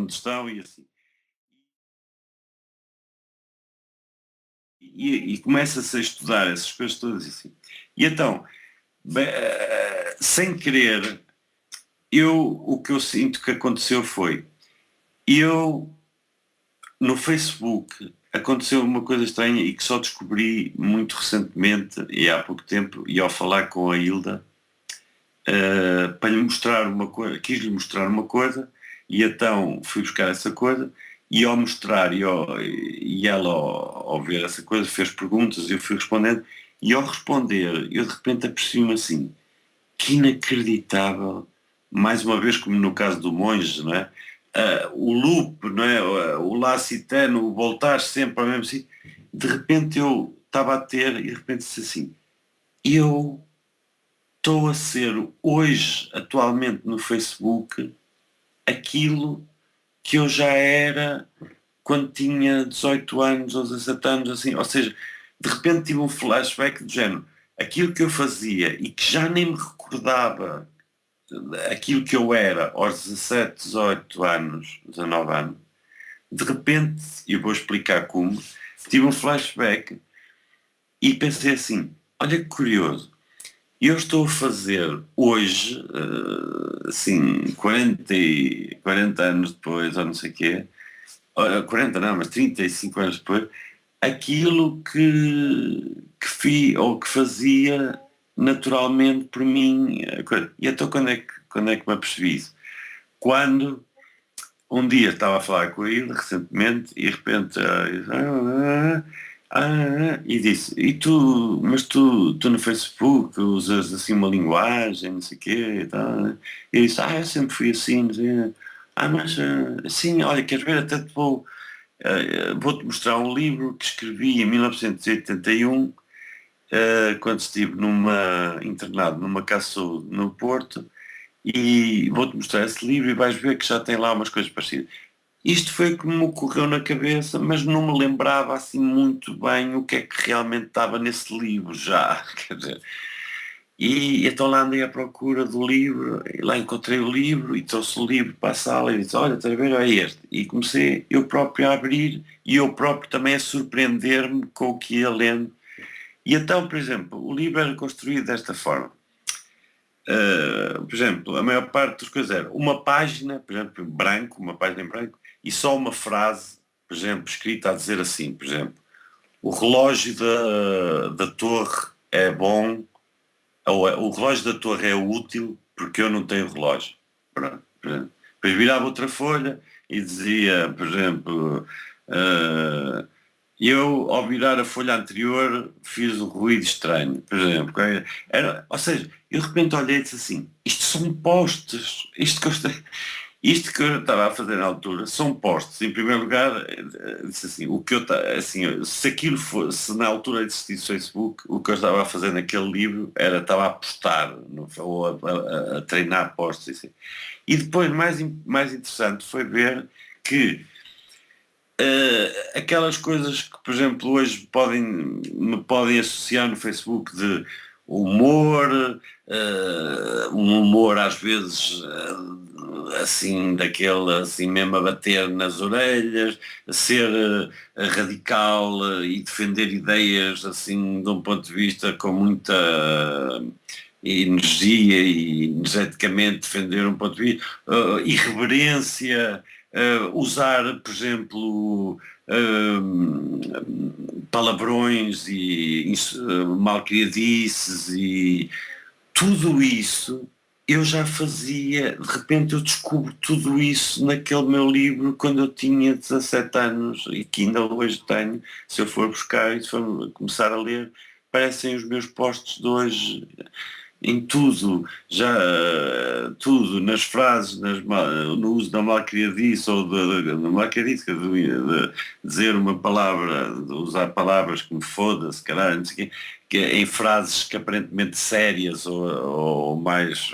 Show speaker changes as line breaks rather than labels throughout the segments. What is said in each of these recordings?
onde estão e assim. E começa-se a estudar essas coisas todas e assim. E então, sem querer, o que eu sinto que aconteceu foi, eu no Facebook aconteceu uma coisa estranha e que só descobri muito recentemente e há pouco tempo, e ao falar com a Hilda, para lhe mostrar uma coisa, quis-lhe mostrar uma coisa e então fui buscar essa coisa e ao mostrar e ela ao ver essa coisa fez perguntas e eu fui respondendo e ao responder eu de repente apercebi-me assim, que inacreditável, mais uma vez como no caso do monge, não é? O loop, não é? O laço eterno, o voltar sempre ao mesmo sítio. De repente eu estava a ter e de repente disse assim, eu estou a ser hoje, atualmente no Facebook, aquilo que eu já era quando tinha 18 anos ou 17 anos, assim, ou seja, de repente tive um flashback do género, aquilo que eu fazia e que já nem me recordava aquilo que eu era aos 17, 18 anos, 19 anos, de repente, e eu vou explicar como, tive um flashback e pensei assim, olha que curioso, eu estou a fazer hoje, assim, 40 anos depois, ou não sei o quê, 40 não, mas 35 anos depois, aquilo que ou que fazia naturalmente por mim. E então quando é que me apercebi isso? Quando um dia estava a falar com ele recentemente e de repente e disse, e tu, mas tu no Facebook usas assim uma linguagem, não sei o quê e tal, né? E disse, eu sempre fui assim, não sei, mas sim, olha, queres ver, até te vou-te mostrar um livro que escrevi em 1981, quando estive internado numa casa de saúde no Porto, e vou-te mostrar esse livro e vais ver que já tem lá umas coisas parecidas. Isto foi o que me ocorreu na cabeça, mas não me lembrava assim muito bem o que é que realmente estava nesse livro já, quer dizer. E então lá andei à procura do livro, e lá encontrei o livro e trouxe o livro para a sala e disse, olha, estás a ver, é este. E comecei eu próprio a abrir e eu próprio também a surpreender-me com o que ia lendo. E então, por exemplo, o livro era construído desta forma. Por exemplo, a maior parte das coisas era uma página, por exemplo, branco, uma página em branco, e só uma frase, por exemplo, escrita a dizer assim, por exemplo, o relógio da torre é bom, ou o relógio da torre é útil porque eu não tenho relógio. Pronto, por exemplo. Depois virava outra folha e dizia, por exemplo, eu ao virar a folha anterior fiz um ruído estranho, por exemplo. Ou seja, eu de repente olhei e disse assim, isto são postes, isto que eu estava a fazer na altura são postos. Em primeiro lugar, disse assim, o que eu assim, se aquilo fosse, se na altura existisse Facebook, o que eu estava a fazer naquele livro era estava a postar, ou a treinar postos. Assim. E depois, mais interessante foi ver que aquelas coisas que, por exemplo, hoje me podem associar no Facebook de humor, um humor às vezes assim, daquele assim mesmo a bater nas orelhas, a ser radical e defender ideias assim de um ponto de vista com muita energia e energeticamente defender um ponto de vista, irreverência, usar, por exemplo, palavrões e malcriadices e tudo isso eu já fazia, de repente eu descubro tudo isso naquele meu livro quando eu tinha 17 anos e que ainda hoje tenho, se eu for buscar e se for começar a ler, parecem os meus posts de hoje em tudo, já tudo, nas frases, no uso da malcriadice ou da malcriadice, de dizer uma palavra, de usar palavras como foda-se, caralho, não sei o quê, que em frases que aparentemente sérias ou mais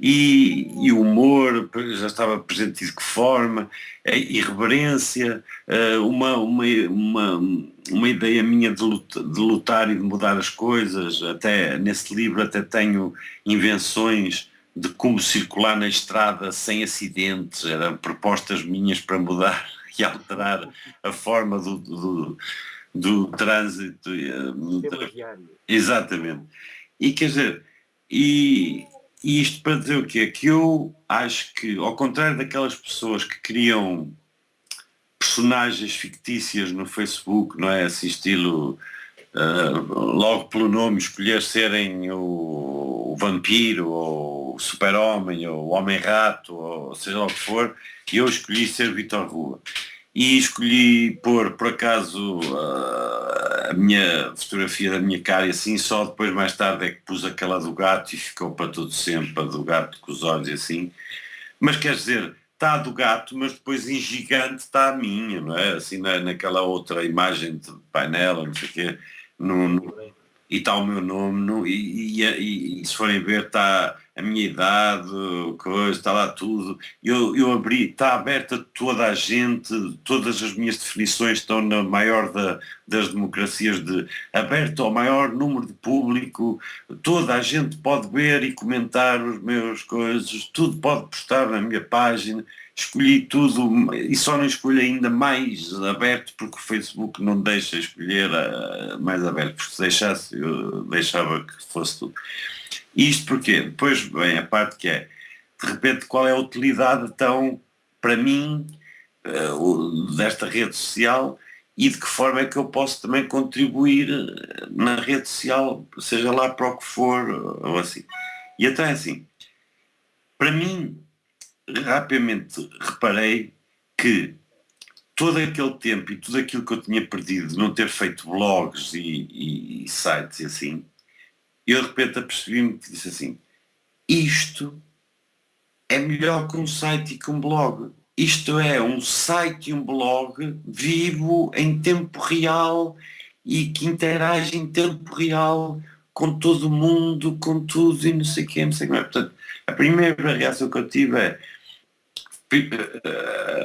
e o humor já estava presente de que forma, a irreverência, uma ideia minha de lutar e de mudar as coisas, até nesse livro até tenho invenções de como circular na estrada sem acidentes, eram propostas minhas para mudar e alterar a forma do trânsito. Exatamente. E quer dizer, e, e isto para dizer o quê? Que eu acho que, ao contrário daquelas pessoas que criam personagens fictícias no Facebook, não é? Assim, estilo, logo pelo nome, escolher serem o vampiro, ou o super-homem, ou o homem-rato, ou seja lá o que for, eu escolhi ser Vítor Rua. E escolhi pôr, por acaso, a minha fotografia da minha cara e assim, só depois mais tarde é que pus aquela do gato e ficou para todo sempre, a do gato com os olhos e assim. Mas quer dizer, está a do gato, mas depois em gigante está a minha, não é? Assim naquela outra imagem de painel, não sei o quê, e está o meu nome, e se forem ver está a minha idade, coisa, está lá tudo. Eu abri, está aberta toda a gente, todas as minhas definições estão na maior das democracias, de aberto ao maior número de público, toda a gente pode ver e comentar os meus coisas, tudo pode postar na minha página. Escolhi tudo e só não escolho ainda mais aberto porque o Facebook não deixa escolher mais aberto, porque se deixasse eu deixava que fosse tudo. E isto porquê? Depois vem a parte que é, de repente, qual é a utilidade então, para mim, desta rede social, e de que forma é que eu posso também contribuir na rede social, seja lá para o que for, ou assim. E até assim, para mim, rapidamente reparei que todo aquele tempo e tudo aquilo que eu tinha perdido de não ter feito blogs e sites e assim, eu de repente apercebi-me que disse assim, isto é melhor que um site e que um blog. Isto é um site e um blog vivo em tempo real e que interage em tempo real com todo o mundo, com tudo e não sei o que, não sei o que. Portanto, a primeira reação que eu tive é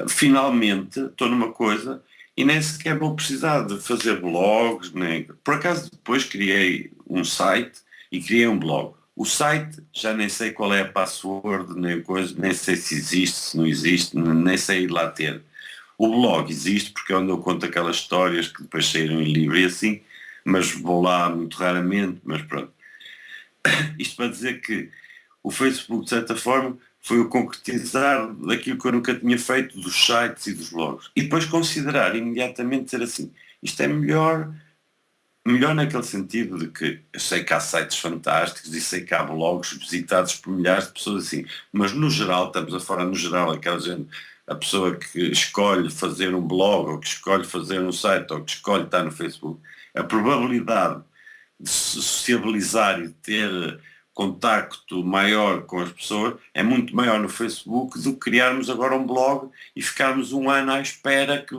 finalmente estou numa coisa e nem sequer vou precisar de fazer blogs, nem... Por acaso depois criei um site e criei um blog. O site já nem sei qual é a password, nem coisa, nem sei se existe, se não existe, nem sei ir lá ter. O blog existe porque é onde eu conto aquelas histórias que depois saíram em livro e assim, mas vou lá muito raramente, mas pronto. Isto para dizer que o Facebook, de certa forma, foi o concretizar daquilo que eu nunca tinha feito, dos sites e dos blogs. E depois considerar imediatamente dizer assim, isto é melhor naquele sentido de que eu sei que há sites fantásticos e sei que há blogs visitados por milhares de pessoas assim, mas no geral, estamos a falar no geral, aquela gente, a pessoa que escolhe fazer um blog, ou que escolhe fazer um site, ou que escolhe estar no Facebook, a probabilidade de se sociabilizar e de ter contacto maior com as pessoas é muito maior no Facebook do que criarmos agora um blog e ficarmos um ano à espera que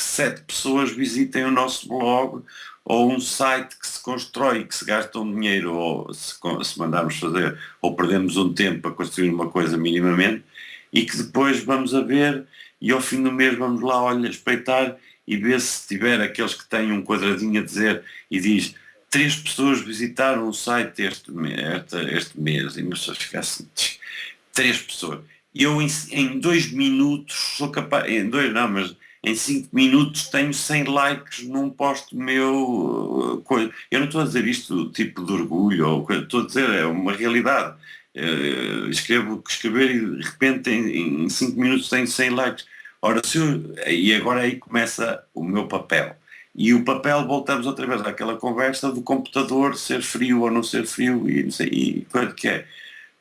7 pessoas visitem o nosso blog, ou um site que se constrói, que se gasta um dinheiro, ou se mandarmos fazer, ou perdemos um tempo para construir uma coisa minimamente, e que depois vamos a ver e ao fim do mês vamos lá, olha, espreitar e ver se tiver aqueles que têm um quadradinho a dizer e diz 3 pessoas visitaram o site este mês, e nós só ficasse 3 pessoas. E eu em 2 minutos sou capaz, em 2 não, mas em 5 minutos tenho 100 likes num post meu. Eu não estou a dizer isto tipo de orgulho, ou estou a dizer, é uma realidade. Escrevo o que escrever e de repente em 5 minutos tenho 100 likes. Ora, e agora aí começa o meu papel. E o papel, voltamos outra vez àquela conversa do computador ser frio ou não ser frio, e não sei, e coisa que é.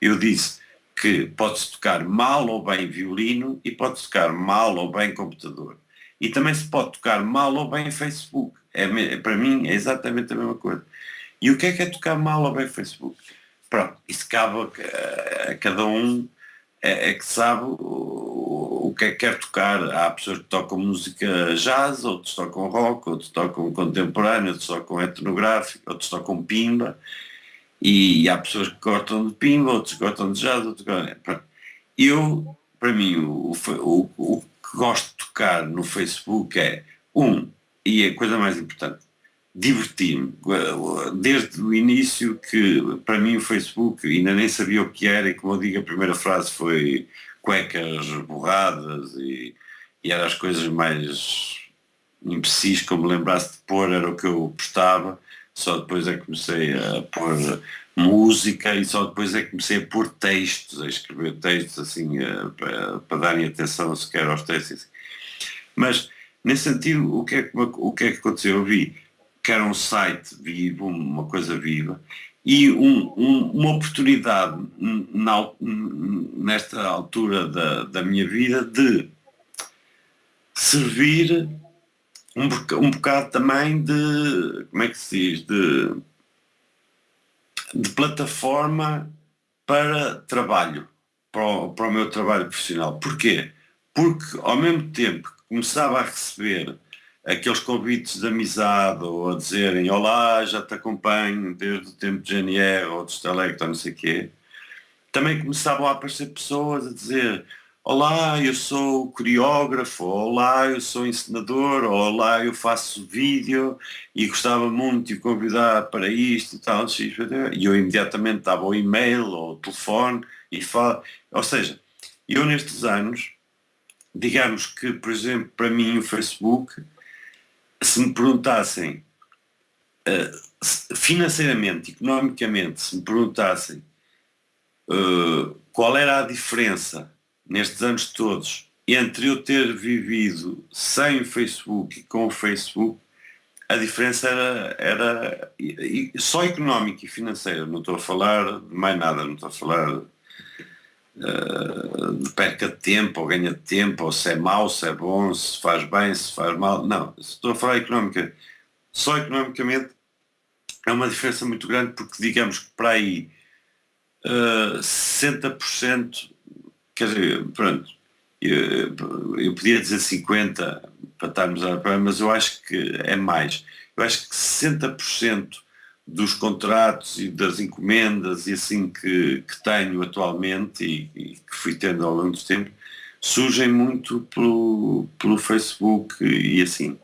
Eu disse que pode-se tocar mal ou bem violino e pode-se tocar mal ou bem computador. E também se pode tocar mal ou bem Facebook. Para mim é exatamente a mesma coisa. E o que é tocar mal ou bem Facebook? Pronto, isso cabe a cada um, é que sabe o que é que quer tocar. Há pessoas que tocam música jazz, outros tocam rock, outros tocam contemporâneo, outros tocam etnográfico, outros tocam pimba, e há pessoas que gostam de pimba, outros gostam de jazz, outros gostam... Eu, para mim, o que gosto de tocar no Facebook é, e a coisa mais importante, diverti-me. Desde o início que, para mim, o Facebook ainda nem sabia o que era e, como eu digo, a primeira frase foi cuecas borradas e eram as coisas mais imbecis que eu me lembrasse de pôr, era o que eu postava. Só depois é que comecei a pôr música e só depois é que comecei a pôr textos, a escrever textos assim, para darem atenção sequer aos textos. Mas, nesse sentido, o que é que aconteceu? Eu vi que era um site vivo, uma coisa viva, e uma oportunidade nesta altura da minha vida de servir um bocado também de, como é que se diz, de plataforma para trabalho, para o meu trabalho profissional. Porquê? Porque ao mesmo tempo que começava a receber aqueles convites de amizade ou a dizerem olá, já te acompanho desde o tempo de GNR ou de Stelecta, não sei o quê, também começavam a aparecer pessoas a dizer olá, eu sou coreógrafo, olá, eu sou encenador, olá, eu faço vídeo e gostava muito de convidar para isto e tal, e eu imediatamente dava o e-mail ou o telefone e falo, ou seja, eu nestes anos, digamos que, por exemplo, para mim o Facebook, se me perguntassem financeiramente, economicamente, se me perguntassem qual era a diferença nestes anos todos entre eu ter vivido sem o Facebook e com o Facebook, a diferença era só económica e financeira, não estou a falar de mais nada, não estou a falar de perca de tempo ou ganha de tempo, ou se é mau, se é bom, se faz bem, se faz mal, não, estou a falar económica, só economicamente é uma diferença muito grande porque digamos que para aí 60%, quer dizer, pronto, eu podia dizer 50 para estarmos mas eu acho que é mais. Eu acho que 60% dos contratos e das encomendas e assim que tenho atualmente e que fui tendo ao longo do tempo surgem muito pelo Facebook e assim.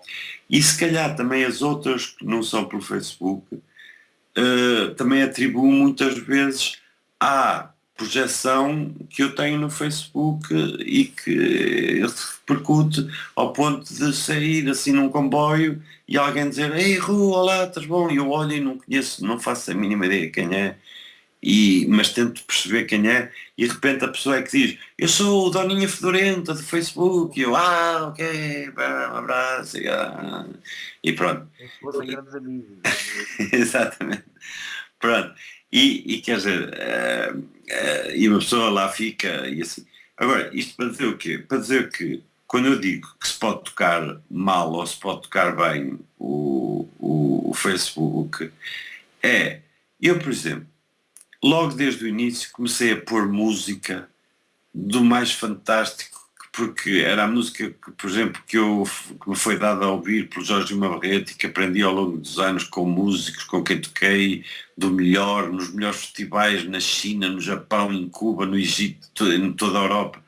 E se calhar também as outras que não são pelo Facebook também atribuo muitas vezes à projeção que eu tenho no Facebook e que repercute ao ponto de sair assim num comboio e alguém dizer ei Ru, olá, estás bom? E eu olho e não conheço, não faço a mínima ideia quem é, mas tento perceber quem é e de repente a pessoa é que diz eu sou o Doninha Fedorenta do Facebook e eu, ok, um abraço e pronto.
Como se fossem grandes amigos.
Exatamente. Pronto. E quer dizer, e uma pessoa lá fica e assim. Agora, isto para dizer o quê? Para dizer que quando eu digo que se pode tocar mal ou se pode tocar bem o Facebook, eu, por exemplo, logo desde o início comecei a pôr música do mais fantástico, porque era a música que, por exemplo, que me foi dada a ouvir pelo Jorge Marrete e que aprendi ao longo dos anos com músicos com quem toquei do melhor, nos melhores festivais na China, no Japão, em Cuba, no Egito, em toda a Europa.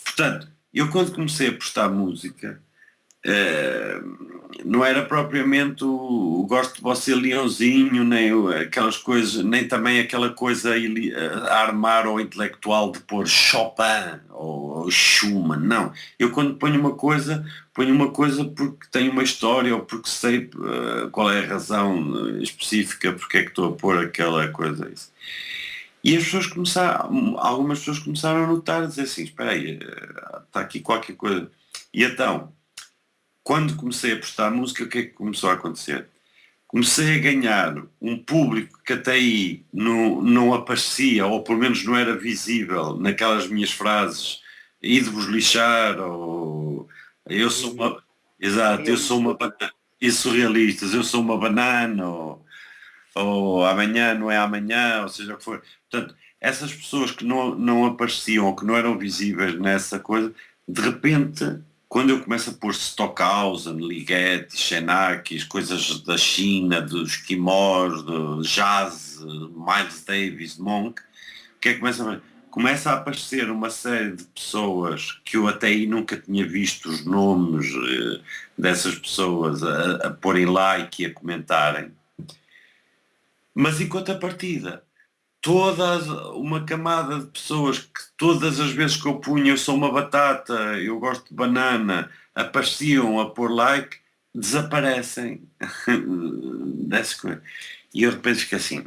Portanto, eu quando comecei a prestar música, não era propriamente o gosto de você leãozinho, nem aquelas coisas, nem também aquela coisa a armar ou intelectual de pôr Chopin ou Schumann, não. Eu quando ponho uma coisa porque tem uma história ou porque sei qual é a razão específica porque é que estou a pôr aquela coisa. Isso. E as pessoas algumas pessoas começaram a notar, a dizer assim, espera aí, está aqui qualquer coisa. E então, quando comecei a prestar música, o que é que começou a acontecer? Comecei a ganhar um público que até aí não aparecia, ou pelo menos não era visível naquelas minhas frases, e de vos lixar, ou eu sou uma. Exato, eu sou uma banana. E surrealistas, eu sou uma banana, ou amanhã não é amanhã, ou seja o que for. Portanto, essas pessoas que não apareciam ou que não eram visíveis nessa coisa, de repente, quando eu começo a pôr Stockhausen, Ligeti, Xenakis, coisas da China, dos esquimós, do jazz, Miles Davis, Monk, o que é que começa a ver? começa a aparecer uma série de pessoas que eu até aí nunca tinha visto os nomes dessas pessoas a porem like e a comentarem. Mas em contrapartida, uma camada de pessoas que todas as vezes que eu punha eu sou uma batata, eu gosto de banana, apareciam a pôr like, desaparecem. E eu de repente fico assim,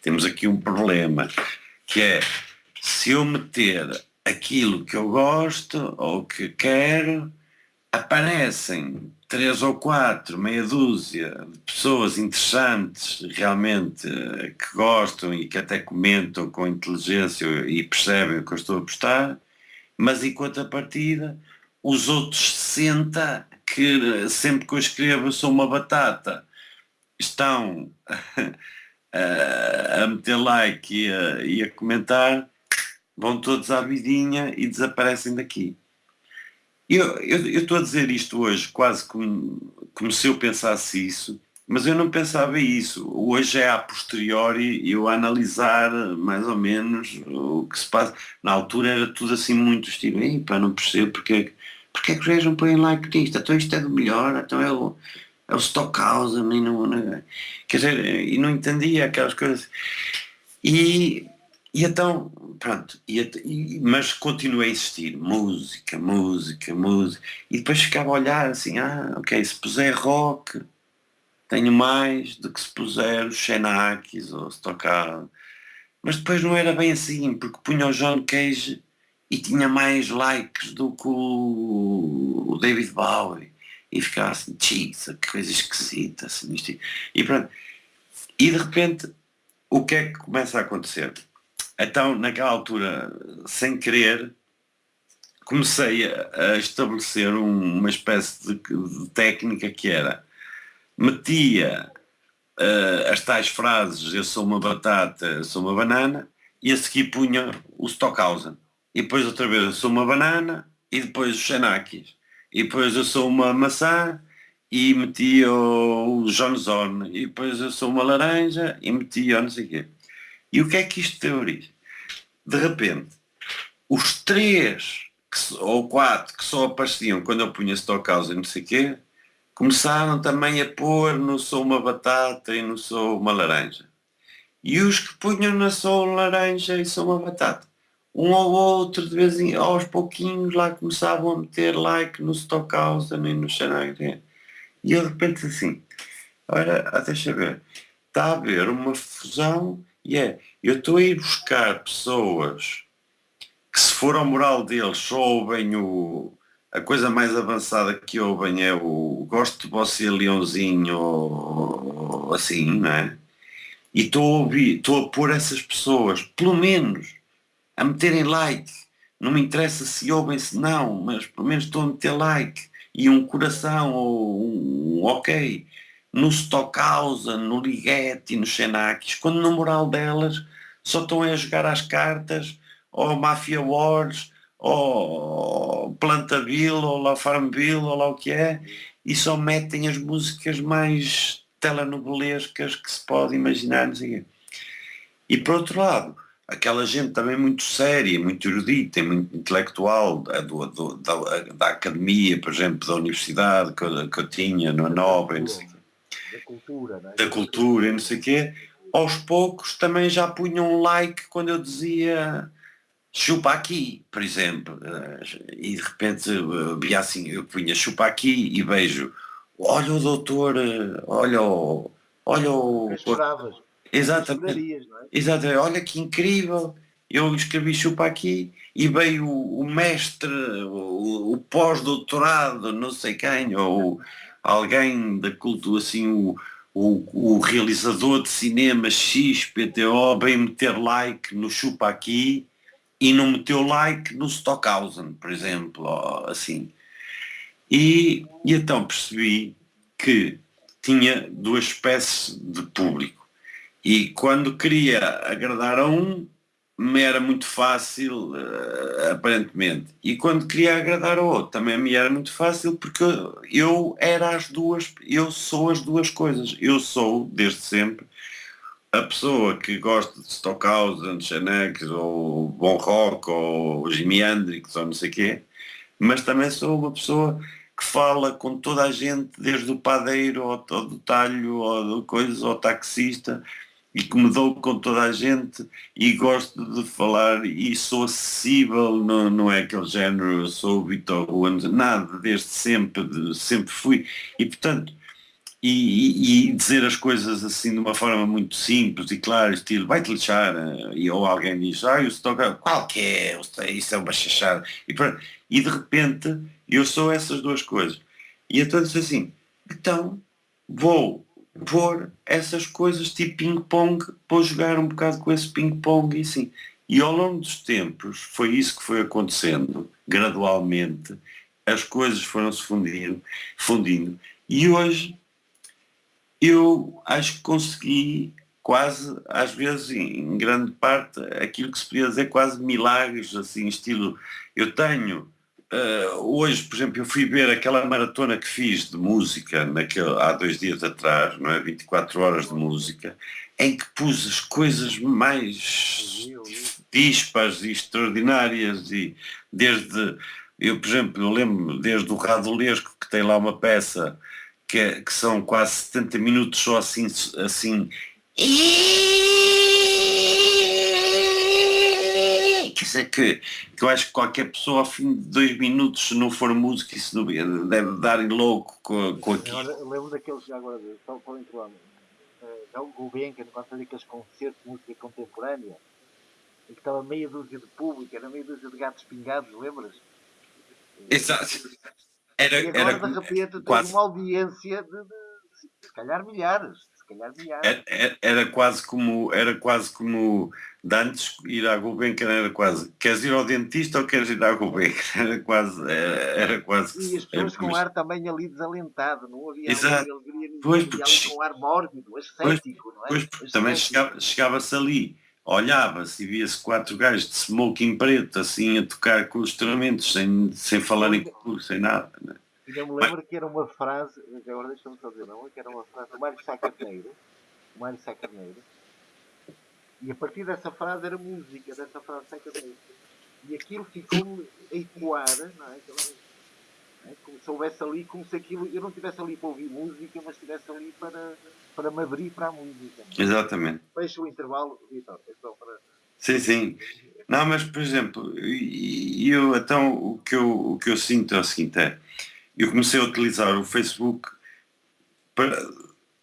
temos aqui um problema, que é, se eu meter aquilo que eu gosto ou que quero, aparecem 3 ou 4, meia dúzia de pessoas interessantes realmente que gostam e que até comentam com inteligência e percebem o que eu estou a postar, mas em contrapartida os outros 60 que sempre que eu escrevo eu sou uma batata estão a meter like e a comentar, vão todos à vidinha e desaparecem daqui. Eu estou a dizer isto hoje quase como se eu pensasse isso, mas eu não pensava isso. Hoje é a posteriori eu a analisar mais ou menos o que se passa. Na altura era tudo assim muito estilo, pá, não percebo porque é que os gajos não põem like nisto, então isto é do melhor, então é o Stockhausen e não, quer dizer, e não entendia aquelas coisas. E então, pronto, mas continuei a insistir, música, música, música, e depois ficava a olhar assim, ok, se puser rock, tenho mais do que se puser os Xenakis ou Stockhausen, mas depois não era bem assim, porque punha o John Cage e tinha mais likes do que o David Bowie, e ficava assim, que coisa esquisita, assim, e pronto, e de repente, o que é que começa a acontecer? Então, naquela altura, sem querer, comecei a estabelecer uma espécie de técnica que era, metia as tais frases, eu sou uma batata, eu sou uma banana, e a seguir punha o Stockhausen. E depois outra vez eu sou uma banana, e depois os Xenakis. E depois eu sou uma maçã, e metia o John Zorn. E depois eu sou uma laranja, e metia não sei o quê. E o que é que isto teoriza? De repente, os 3 ou 4 que só apareciam quando eu punha Stockhausen não sei o quê, começaram também a pôr no sou uma batata e no sou uma laranja. E os que punham na sou laranja e sou uma batata, um ou outro de vez em aos pouquinhos lá começavam a meter like no Stockhausen e no Xanagre. E eu de repente assim, olha, deixa ver, está a haver uma fusão e eu estou a ir buscar pessoas que se for ao moral deles só ouvem a coisa mais avançada que ouvem é o gosto de você leãozinho ou assim, não é? E estou a pôr essas pessoas, pelo menos, a meterem like. Não me interessa se ouvem, se não, mas pelo menos estou a meter like. E um coração ou um ok. No Stockhausen, no Ligeti, no Xenakis, quando no moral delas só estão a jogar às cartas, ou Mafia Wars, ou Plantaville, ou La Farmville, ou lá o que é, e só metem as músicas mais telenovelescas que se pode imaginar, não sei o quê. E por outro lado, aquela gente também muito séria, muito erudita, muito intelectual, da academia, por exemplo, da universidade que eu tinha, no Nobel, não sei o quê.
Da cultura, não é?
Da cultura e não sei o quê, aos poucos também já punham um like quando eu dizia chupa aqui, por exemplo, e de repente via assim, eu punha chupa aqui e vejo, olha o doutor, olha o...
Nunca esperavas.
Exatamente,
Não é?
exatamente, olha que incrível, eu escrevi chupa aqui e veio o mestre, o pós-doutorado, não sei quem, ou alguém da cultura, assim, o realizador de cinema XPTO vem meter like no chupa aqui e não meteu like no Stockhausen, por exemplo, ou assim. E então percebi que tinha duas espécies de público. E quando queria agradar a um, me era muito fácil, aparentemente. E quando queria agradar ao outro, também me era muito fácil, porque eu era as duas, eu sou as duas coisas. Eu sou, desde sempre, a pessoa que gosta de Stockhausen, Xanax, ou Bon Rock, ou Jimi Hendrix, ou não sei o quê, mas também sou uma pessoa que fala com toda a gente, desde o padeiro, ao do talho, ou do coisa, ao taxista, e que me dou com toda a gente e gosto de falar e sou acessível, não é aquele género, eu sou o Vitor Ruan, nada, desde sempre, sempre fui. E portanto, e dizer as coisas assim de uma forma muito simples e clara, estilo, vai-te lixar, ou alguém diz, o Stock, qual que é? Isso é uma chachada. E de repente eu sou essas duas coisas. E então disse assim, então vou pôr essas coisas tipo ping-pong, vou jogar um bocado com esse ping-pong e assim. E ao longo dos tempos foi isso que foi acontecendo, gradualmente, as coisas foram-se fundindo, e hoje eu acho que consegui quase, às vezes, em grande parte, aquilo que se podia dizer quase milagres, assim, estilo, eu tenho, hoje, por exemplo, eu fui ver aquela maratona que fiz de música há 2 dias atrás, não é? 24 horas de música, em que pus as coisas mais dispas e extraordinárias, e desde, eu, por exemplo, eu lembro desde o Radulesco, que tem lá uma peça que são quase 70 minutos só assim, quer dizer que eu acho que qualquer pessoa ao fim de 2 minutos, se não for música, isso não, deve dar em louco com aquilo.
Agora, eu lembro daqueles, já agora, só para entrar, já o Gulbenkian, quando fazia aqueles concertos de música contemporânea, em que estava meia dúzia de público, era meia dúzia de gatos pingados, lembras?
Exato.
E agora
Era
de repente tens
quase
uma audiência de se calhar milhares, se calhar milhares.
era quase como de antes ir à Gulbenkian, era quase, queres ir ao dentista ou queres ir à Gulbenkian? Era quase
E as pessoas com ar também ali desalentado, não havia ali
exato.
alegria
Pois,
nenhuma, havia
porque,
ali com ar mórbido,
pois,
ascético, não é?
pois, porque também
Ascético.
chegava-se ali, olhava-se e via-se 4 gajos de smoking preto assim a tocar com os instrumentos, sem
Eu
falarem
ainda,
com sem nada, né?
ainda me
Mas,
lembro que era uma frase, agora deixa-me só dizer, não, que era uma frase do Mário Sá Carneiro, e a partir dessa frase era música, dessa frase Sá Carneiro. E aquilo ficou-me a ecoar, não é? Como se houvesse ali, como se aquilo, eu não estivesse ali para ouvir música, mas estivesse ali para me abrir para a música.
exatamente.
Fecha o intervalo, Vitor, é só para.
Sim, sim. Não, mas por exemplo, eu então o que eu sinto é o seguinte, eu comecei a utilizar o Facebook para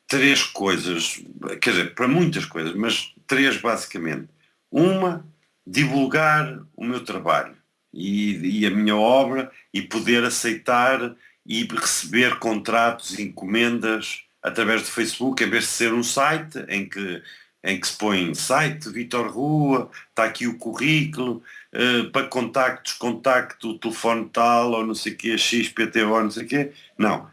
três coisas, quer dizer, para muitas coisas, mas três basicamente. Uma, divulgar o meu trabalho e a minha obra e poder aceitar e receber contratos, encomendas através do Facebook, em vez de ser um site em que se põe site, Vitor Rua, está aqui o currículo, para contactos, contacto, o telefone tal, ou não sei o quê, XPTO, não sei o quê. Não.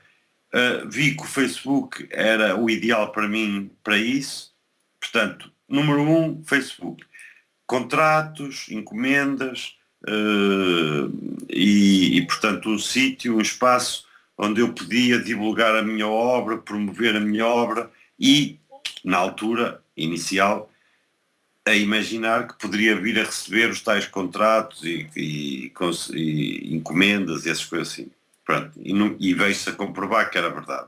Vi que o Facebook era o ideal para mim para isso. Portanto, número um, Facebook. Contratos, encomendas, portanto, um sítio, um espaço onde eu podia divulgar a minha obra, promover a minha obra e, na altura inicial, a imaginar que poderia vir a receber os tais contratos e encomendas e essas coisas assim. Pronto, e veio-se a comprovar que era verdade.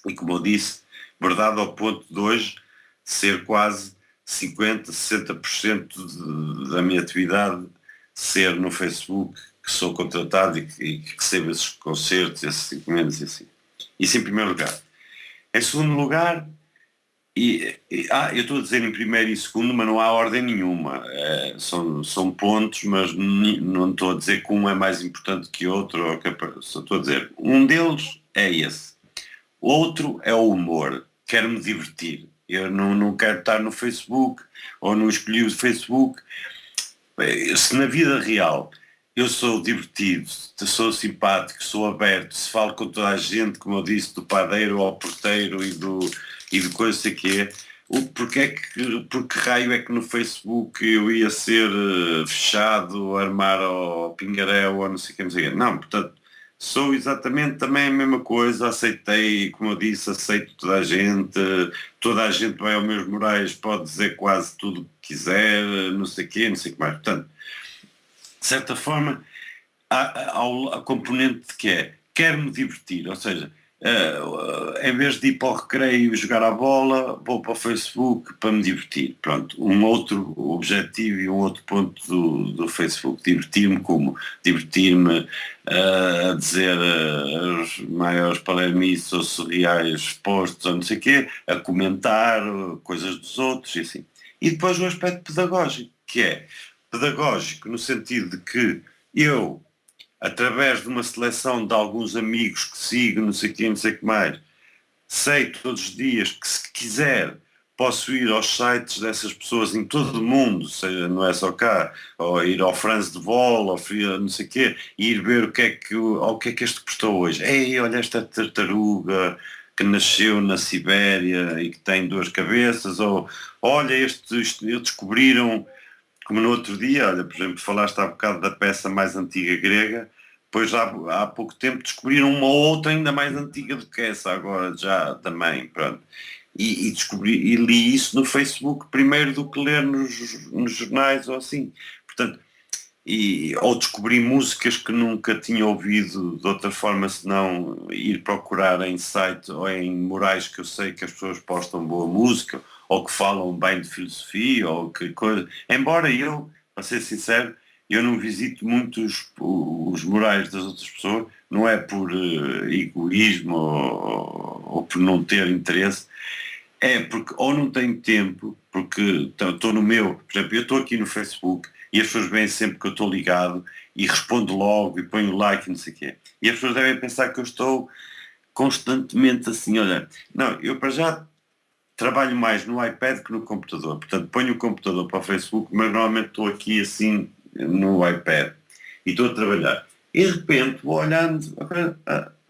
E como eu disse, verdade ao ponto de hoje ser quase 50, 60% da minha atividade ser no Facebook, que sou contratado e que recebo esses concertos, esses encomendas e assim. Isso em primeiro lugar. Em segundo lugar, eu estou a dizer em primeiro e segundo, mas não há ordem nenhuma. São pontos, mas não estou a dizer que um é mais importante que outro. Só estou a dizer, um deles é esse. Outro é o humor. Quero-me divertir. Eu não quero estar no Facebook ou não escolhi o Facebook. Se na vida real eu sou divertido, sou simpático, sou aberto, se falo com toda a gente, como eu disse, do padeiro ao porteiro e do coisa que é, porque raio é que no Facebook eu ia ser fechado, armar ao pingaréu ou não sei o que, não sei o que. Não, portanto, sou exatamente também a mesma coisa, aceitei, como eu disse, aceito toda a gente vai ao meus Moraes, pode dizer quase tudo o que quiser, não sei o quê, não sei o que mais. Portanto, de certa forma, há a componente que é, quero-me divertir, ou seja, em vez de ir para o recreio jogar a bola, vou para o Facebook para me divertir. Pronto, um outro objetivo e um outro ponto do Facebook, divertir-me como? Divertir-me a dizer os maiores palermices ou surreais postos ou não sei o quê, a comentar coisas dos outros e assim. E depois o aspecto pedagógico, que é pedagógico no sentido de que eu, através de uma seleção de alguns amigos que sigo, não sei quem, não sei o que mais, sei todos os dias que se quiser posso ir aos sites dessas pessoas em todo o mundo, seja, não é só cá, ou ir ao France de Vol, ou não sei o quê, e ir ver o que é que este postou hoje. Ei, olha esta tartaruga que nasceu na Sibéria e que tem duas cabeças, ou olha, eles descobriram, como no outro dia, olha, por exemplo, falaste há bocado da peça mais antiga grega, pois há pouco tempo descobriram uma outra ainda mais antiga do que essa, agora já também, pronto. E descobri, e li isso no Facebook primeiro do que ler nos jornais ou assim. Portanto, ou descobri músicas que nunca tinha ouvido de outra forma senão ir procurar em site ou em murais que eu sei que as pessoas postam boa música ou que falam bem de filosofia ou que coisa. Embora eu, para ser sincero, eu não visito muito os murais das outras pessoas, não é por egoísmo ou por não ter interesse, é porque ou não tenho tempo, porque estou no meu, por exemplo, eu estou aqui no Facebook e as pessoas veem sempre que eu estou ligado e respondo logo e ponho like e não sei o quê. E as pessoas devem pensar que eu estou constantemente assim, olha, não, eu para já trabalho mais no iPad que no computador, portanto ponho o computador para o Facebook, mas normalmente estou aqui assim no iPad e estou a trabalhar. E de repente vou olhando,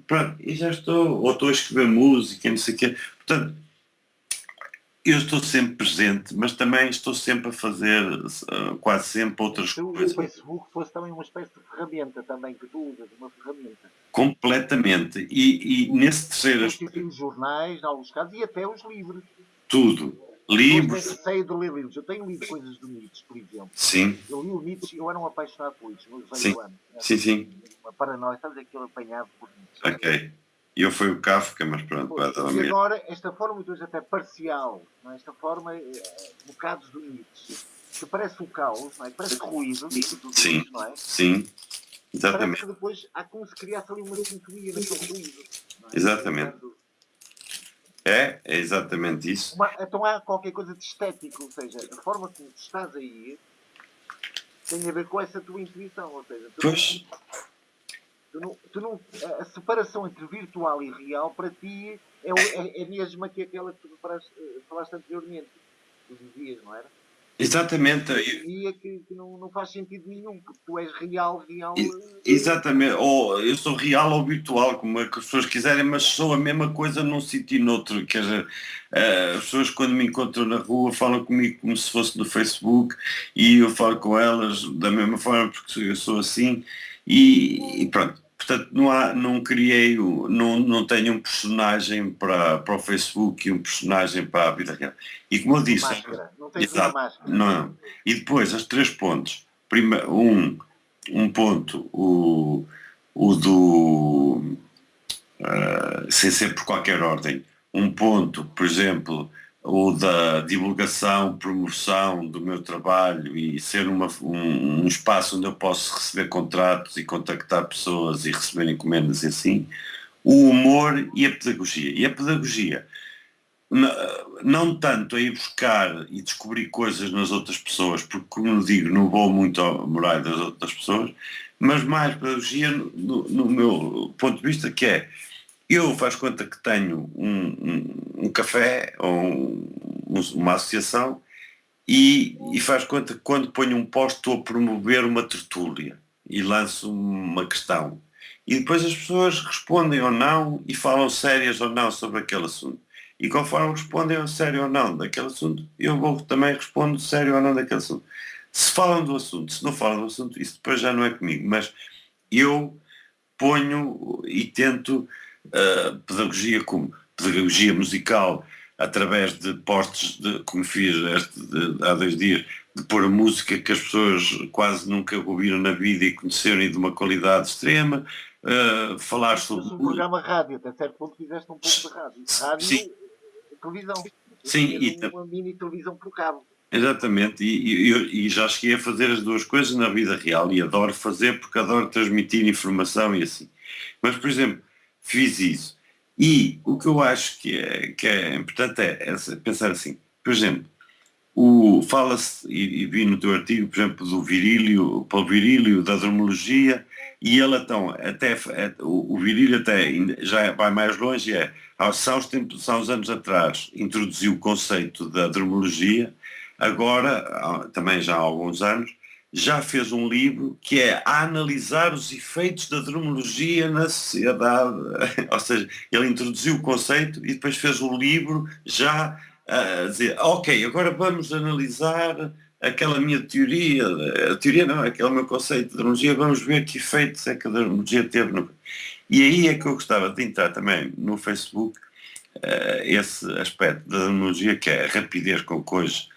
pronto, e já estou, ou estou a escrever música e não sei o quê. Portanto, eu estou sempre presente, mas também estou sempre a fazer quase sempre outras
Se o
coisas.
Facebook fosse também uma espécie de ferramenta também que tu usas, uma ferramenta.
Completamente. E nesse terceiro aspecto,
Substitui os jornais, em alguns casos, e até os livros.
tudo.
As pessoas têm
Livros,
receio de ler livros. Eu tenho lido coisas do Nietzsche, por exemplo.
sim,
Eu li o Nietzsche, eu era um apaixonado por Nietzsche, nos 18
sim,
anos.
sim, sim,
Uma paranoia, sabes aquele apanhado por Nietzsche.
ok. Eu fui o Kafka, mas pronto, vai dar
E
mesmo.
agora, esta forma, muitas vezes até parcial, não é? Esta forma, bocados do Nietzsche, que parece o caos, não é? Parece ruído, que tu
Sim,
dizes, não é?
sim,
Parece que
exatamente,
depois há como se criasse ali uma sintonia naquele ruído. Não é?
exatamente. É exatamente isso.
Então há qualquer coisa de estético, ou seja, a forma como tu estás a ir tem a ver com essa tua intuição, ou seja,
Pois,
tu não, a separação entre virtual e real para ti é mesma que aquela que tu falaste anteriormente, tu dizias, não era?
exatamente.
Sintonia que não faz sentido nenhum, porque tu és real, real.
Exatamente, ou eu sou real ou virtual, como é que as pessoas quiserem, mas sou a mesma coisa num sítio e noutro. Quer dizer, as pessoas quando me encontram na rua falam comigo como se fosse no Facebook e eu falo com elas da mesma forma porque eu sou assim e pronto. Portanto, não criei, não tenho um personagem para o Facebook e um personagem para a vida real. E como eu
Uma
disse,
máscara. Não tens uma
exato,
máscara.
não. E depois, os três pontos. Um ponto, o do, sem ser por qualquer ordem, um ponto, por exemplo, o da divulgação, promoção do meu trabalho e ser um espaço onde eu posso receber contratos e contactar pessoas e receber encomendas e assim, o humor e a pedagogia. E a pedagogia, não tanto a ir buscar e descobrir coisas nas outras pessoas, porque como digo, não vou muito ao morar das outras pessoas, mas mais pedagogia no meu ponto de vista, que é, eu faz conta que tenho um café ou uma associação e faz conta que quando ponho um post estou a promover uma tertúlia e lanço uma questão. E depois as pessoas respondem ou não e falam sérias ou não sobre aquele assunto. E conforme respondem sério ou não daquele assunto, eu vou também respondo sério ou não daquele assunto. Se falam do assunto, se não falam do assunto, isso depois já não é comigo. Mas eu ponho e tento pedagogia como pedagogia musical, através de posts, como fiz há 2 dias, de pôr a música que as pessoas quase nunca ouviram na vida e conheceram e de uma qualidade extrema, falar sobre...
Um programa rádio, até certo ponto fizeste um pouco de rádio. Rádio,
sim,
televisão.
sim,
Uma mini televisão por cabo.
exatamente, e já cheguei a fazer as duas coisas na vida real e adoro fazer porque adoro transmitir informação e assim. Mas, por exemplo, fiz isso. E o que eu acho que é importante é pensar assim, por exemplo, fala-se, e vi no teu artigo, por exemplo, do virílio, Paulo Virílio, da dromologia, e ele então, o virílio até já vai mais longe, há uns anos atrás, introduziu o conceito da dromologia, agora, também já há alguns anos, já fez um livro que é a analisar os efeitos da dromologia na sociedade, ou seja, ele introduziu o conceito e depois fez um livro já a dizer, ok, agora vamos analisar aquela minha teoria, a teoria não, aquele meu conceito de dromologia, vamos ver que efeitos é que a dromologia teve. E aí é que eu gostava de entrar também no Facebook, esse aspecto da dromologia, que é a rapidez com que hoje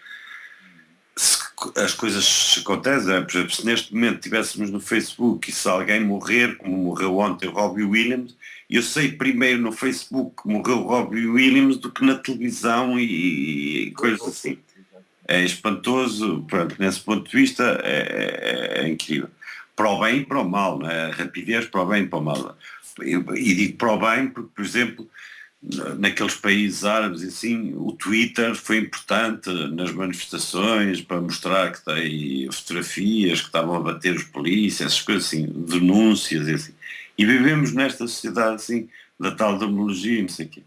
as coisas acontecem. Por exemplo, se neste momento estivéssemos no Facebook e se alguém morrer, como morreu ontem o Robbie Williams, eu sei primeiro no Facebook que morreu o Robbie Williams do que na televisão e coisas assim. É espantoso, pronto, nesse ponto de vista é incrível. Para o bem e para o mal, não é? A rapidez para o bem e para o mal. E digo para o bem porque, por exemplo, naqueles países árabes e assim, o Twitter foi importante nas manifestações para mostrar que tem fotografias que estavam a bater os polícias, essas coisas assim, denúncias e assim. E vivemos nesta sociedade assim, da tal demologia e não sei o quê.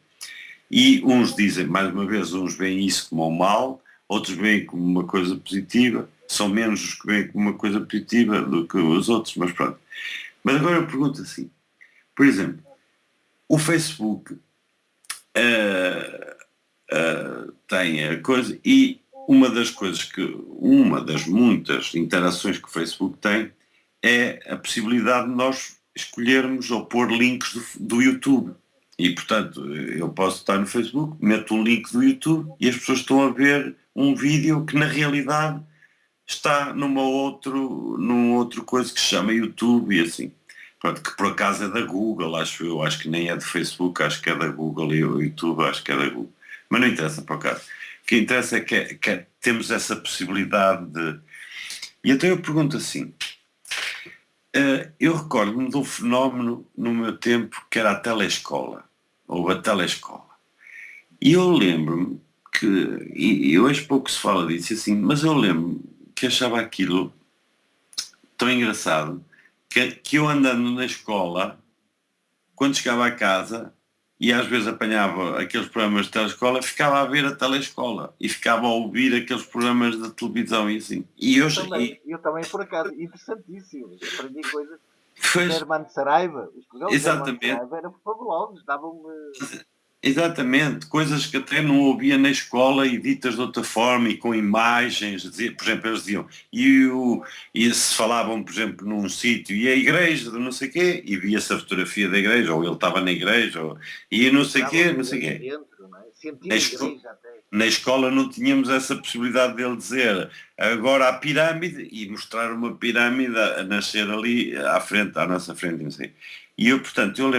E uns dizem, mais uma vez, uns veem isso como um mal, outros veem como uma coisa positiva, são menos os que veem como uma coisa positiva do que os outros, mas pronto. Mas agora eu pergunto assim, por exemplo, o Facebook tem a coisa, e uma das muitas interações que o Facebook tem é a possibilidade de nós escolhermos ou pôr links do YouTube. E, portanto, eu posso estar no Facebook, meto um link do YouTube e as pessoas estão a ver um vídeo que na realidade está num outro coisa que se chama YouTube e assim. Pronto, que por acaso é da Google, acho que nem é do Facebook, acho que é da Google, e o YouTube acho que é da Google. Mas não interessa por acaso. O que interessa é que temos essa possibilidade de... E então eu pergunto assim, eu recordo-me de um fenómeno no meu tempo que era a telescola, ou a telescola. E eu lembro-me que, e hoje pouco se fala disso assim, mas eu lembro-me que achava aquilo tão engraçado, que eu andando na escola, quando chegava a casa, e às vezes apanhava aqueles programas de telescola, ficava a ver a telescola e ficava a ouvir aqueles programas de televisão e assim. E
eu também por acaso, interessantíssimo. Aprendi coisas.
Pois,
Hermano Saraiva, os programas de Hermano
exatamente,
Saraiva eram fabulosos, davam-me.
exatamente, coisas que até não ouvia na escola e ditas de outra forma e com imagens, por exemplo, eles diziam, e se falavam, por exemplo, num sítio, e a igreja, não sei o quê, e via-se a fotografia da igreja, ou ele estava na igreja, e não sei o quê, não sei o quê.
Dentro, não é? Sentir
Na,
a
esco
igreja até.
Na escola não tínhamos essa possibilidade dele dizer agora a pirâmide e mostrar uma pirâmide a nascer ali à frente, à nossa frente, não sei. E eu, portanto, eu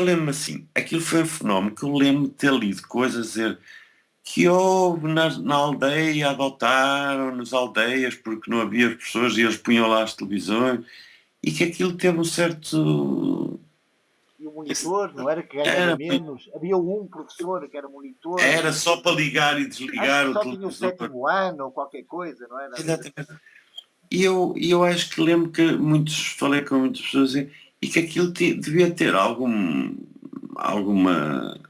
lembro assim, aquilo foi um fenómeno que eu lembro de ter lido coisas a dizer que houve na aldeia, adotaram nas aldeias porque não havia pessoas e eles punham lá as televisões e que aquilo teve um certo...
E o monitor, não era que ganhava menos? Havia um professor que era monitor.
Era só para ligar e desligar
acho que
o
só tinha o
televisor.
7º ano ou qualquer coisa, não era?
Exatamente. E eu acho que lembro que falei com muitas pessoas e que aquilo devia ter alguma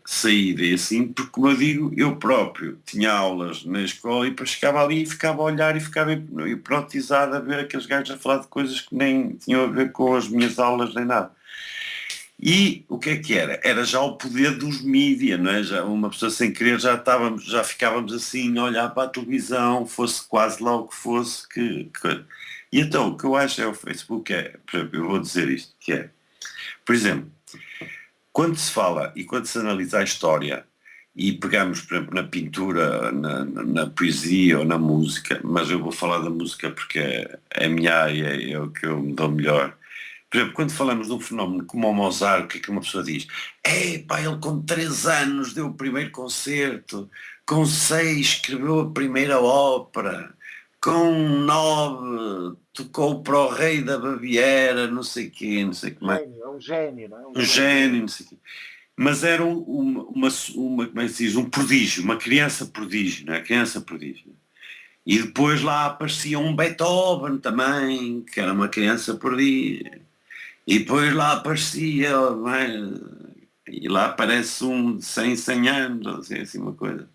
saída e assim, porque como eu digo, eu próprio tinha aulas na escola e depois chegava ali e ficava a olhar e ficava hipnotizado a ver aqueles gajos a falar de coisas que nem tinham a ver com as minhas aulas nem nada. E o que é que era? Era já o poder dos mídia, não é? Já uma pessoa sem querer já ficávamos assim a olhar para a televisão, fosse quase lá o que fosse. E então o que eu acho é o Facebook por exemplo, eu vou dizer isto, que é, Por exemplo, quando se fala e quando se analisa a história, e pegamos, por exemplo, na pintura, na poesia ou na música, mas eu vou falar da música porque é a minha área, é o que eu me dou melhor. Por exemplo, quando falamos de um fenómeno como o Mozart, o que é que uma pessoa diz? Pá, ele com 3 anos deu o primeiro concerto, com 6 escreveu a primeira ópera, com 9 tocou para o rei da Baviera, não sei quê, não sei o que mais.
Gênio, é um gênio, não é?
Um gênio, não sei o quê. Mas era como é que se diz, um prodígio, uma criança prodígio, não é? Criança prodígio. E depois lá aparecia um Beethoven também, que era uma criança prodígio. E depois lá aparecia, não é? E lá aparece um de 100 anos, assim uma coisa.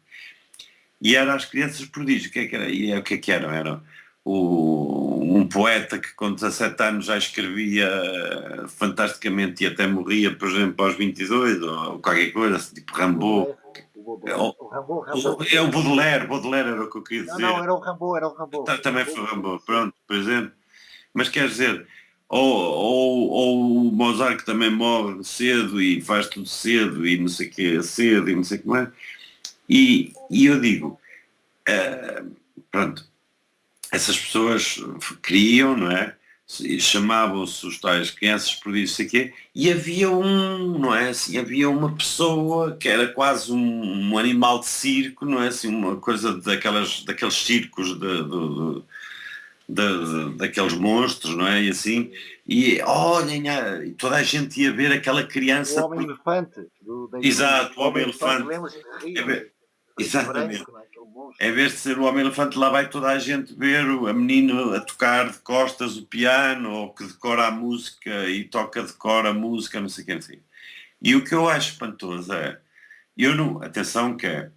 E eram as crianças prodígio, o que é que era? E o que é que eram? Era um poeta que com 17 anos já escrevia fantasticamente e até morria, por exemplo, aos 22, ou qualquer coisa, assim, tipo Rimbaud.
O Rimbaud.
É o Baudelaire era o que eu queria dizer.
Não, era o Rimbaud.
Também foi Rimbaud, pronto, por exemplo. Mas quer dizer, ou o Mozart que também morre cedo e faz tudo cedo e não sei o que cedo e não sei o que mais. E eu digo, pronto, essas pessoas criam, não é? Chamavam-se os tais crianças por isso sei quê, e havia não é assim, havia uma pessoa que era quase um animal de circo, não é assim, uma coisa daqueles circos daqueles monstros, não é? E assim, e olhem, toda a gente ia ver aquela criança.
O Homem-Elefante.
Exato, o Homem-Elefante.
Exatamente.
Em vez de ser o Homem-Elefante, lá vai toda a gente ver a menina a tocar de costas o piano, ou que decora a música e decora a música, não sei o que, não sei. E o que eu acho espantoso atenção que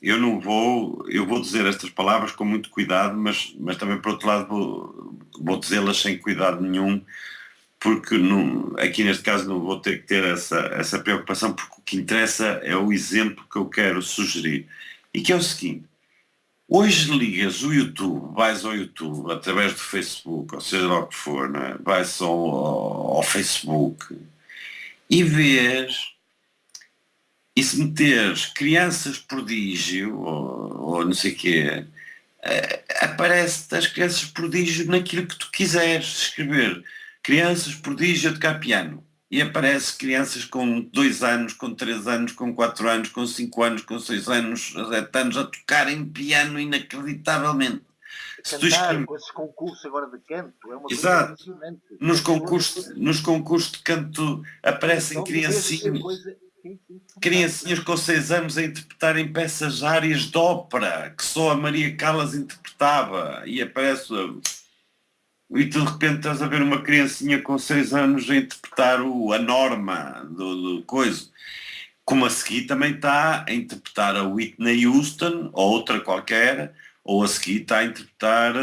eu vou dizer estas palavras com muito cuidado, mas também por outro lado vou dizê-las sem cuidado nenhum, porque aqui neste caso não vou ter que ter essa preocupação, porque o que interessa é o exemplo que eu quero sugerir. E que é o seguinte, hoje ligas o YouTube, vais ao YouTube através do Facebook, ou seja lá o que for, não é? Vais ao Facebook e vês, e se meteres crianças prodígio, ou não sei o quê, aparece as crianças prodígio naquilo que tu quiseres escrever. Crianças prodígio a tocar piano. E aparece crianças com 2 anos, com 3 anos, com 4 anos, com 5 anos, com 6 anos, 7 anos a tocarem piano inacreditavelmente.
Cantar com esses concursos agora de canto é uma
coisa
impressionante.
Nos concursos de canto aparecem criancinhas com 6 anos a interpretarem peças áreas de ópera que só a Maria Callas interpretava, e aparece e tu de repente estás a ver uma criancinha com 6 anos a interpretar a Norma do coisa, como a seguir também está a interpretar a Whitney Houston ou outra qualquer, ou a seguir está a interpretar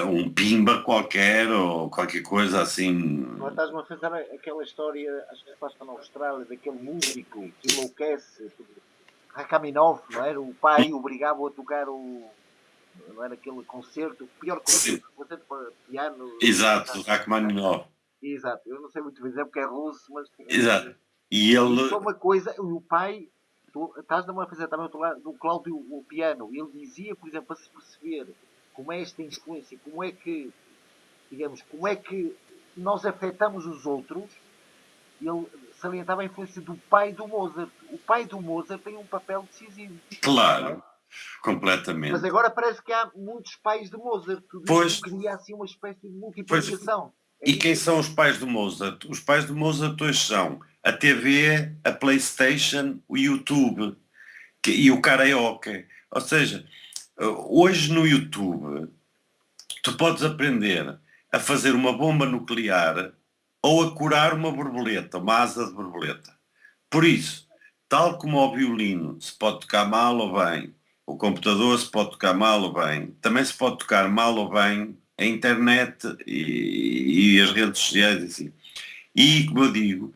um Pimba qualquer ou qualquer coisa assim.
Agora estás-me a pensar aquela história, acho que se passa na Austrália, daquele músico que enlouquece, Rachmaninoff, não era? O pai obrigava-o a tocar não era aquele concerto, o pior concerto para piano.
Exato, Rachmaninoff.
Exato, eu não sei muito bem dizer porque é russo, mas...
Exato. E ele...
Isso é uma coisa, o pai, estás-me a fazer também do Cláudio o piano, ele dizia, por exemplo, para se perceber como é esta influência, como é que nós afetamos os outros, ele salientava a influência do pai do Mozart. O pai do Mozart tem um papel decisivo.
Claro, completamente.
Mas agora parece que há muitos pais de Mozart. Pois. Cria assim uma espécie de multiplicação.
E quem são os pais do Mozart? Os pais do Mozart hoje são a TV, a PlayStation, o YouTube e o karaoke. Ou seja, hoje no YouTube tu podes aprender a fazer uma bomba nuclear ou a curar uma borboleta, uma asa de borboleta. Por isso, tal como o violino se pode tocar mal ou bem, o computador se pode tocar mal ou bem, também se pode tocar mal ou bem a internet e as redes sociais assim. E, como eu digo,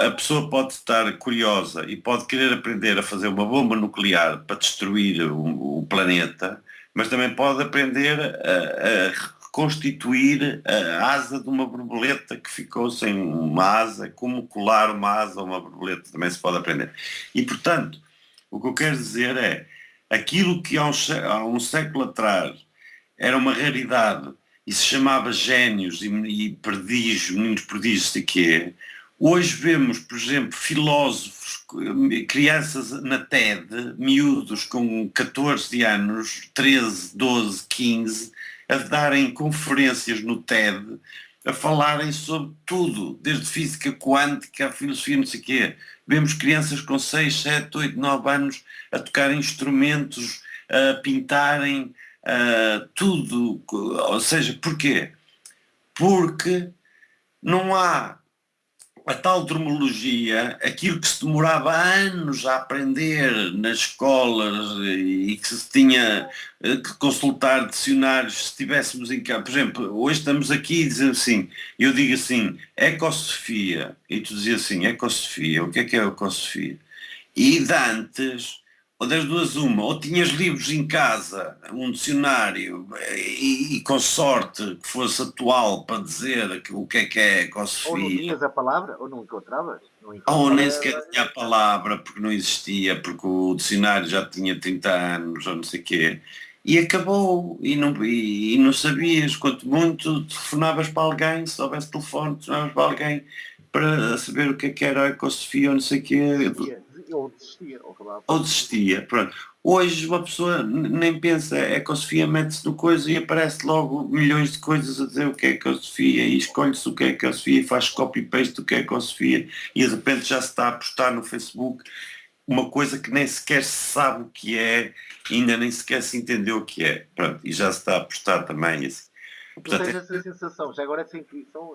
a pessoa pode estar curiosa e pode querer aprender a fazer uma bomba nuclear para destruir o planeta, mas também pode aprender a reconstituir a asa de uma borboleta que ficou sem uma asa, como colar uma asa a uma borboleta, também se pode aprender. E, portanto, o que eu quero dizer é, aquilo que há um século atrás era uma raridade e se chamava génios e prodígios, meninos prodígios de quê, hoje vemos, por exemplo, filósofos, crianças na TED, miúdos com 14 anos, 13, 12, 15, a darem conferências no TED, a falarem sobre tudo, desde física quântica, a filosofia, não sei o quê. Vemos crianças com 6, 7, 8, 9 anos a tocarem instrumentos, a pintarem, tudo. Ou seja, porquê? Porque não há a tal terminologia, aquilo que se demorava anos a aprender nas escolas e que se tinha que consultar dicionários se estivéssemos em casa. Por exemplo, hoje estamos aqui e dizemos assim, eu digo assim, ecosofia, e tu dizias assim, ecosofia, o que é ecosofia? E de antes, ou das duas uma, ou tinhas livros em casa, um dicionário, e com sorte que fosse atual para dizer o que é
Ou não
ecosofia,
tinhas a palavra, ou não encontravas. Não
ou nem
encontravas.
sequer tinha a palavra porque não existia, porque o dicionário já tinha 30 anos ou não sei o quê, e acabou, e não sabias, quanto muito telefonavas para alguém, se houvesse telefone, telefonavas para alguém para saber o que era a ecosofia ou não sei o quê,
Desistia, ou acabava
ou
por desistir.
desistia, pronto. Hoje uma pessoa nem pensa, é ecosofia, mete-se no coisa e aparece logo milhões de coisas a dizer o que é ecosofia e escolhe-se o que é ecosofia e faz copy-paste do que é ecosofia e de repente já se está a postar no Facebook uma coisa que nem sequer se sabe o que é, ainda nem sequer se entendeu o que é, pronto, e já se está a postar também assim.
Tu tens
Portanto,
essa sensação, já agora essa intuição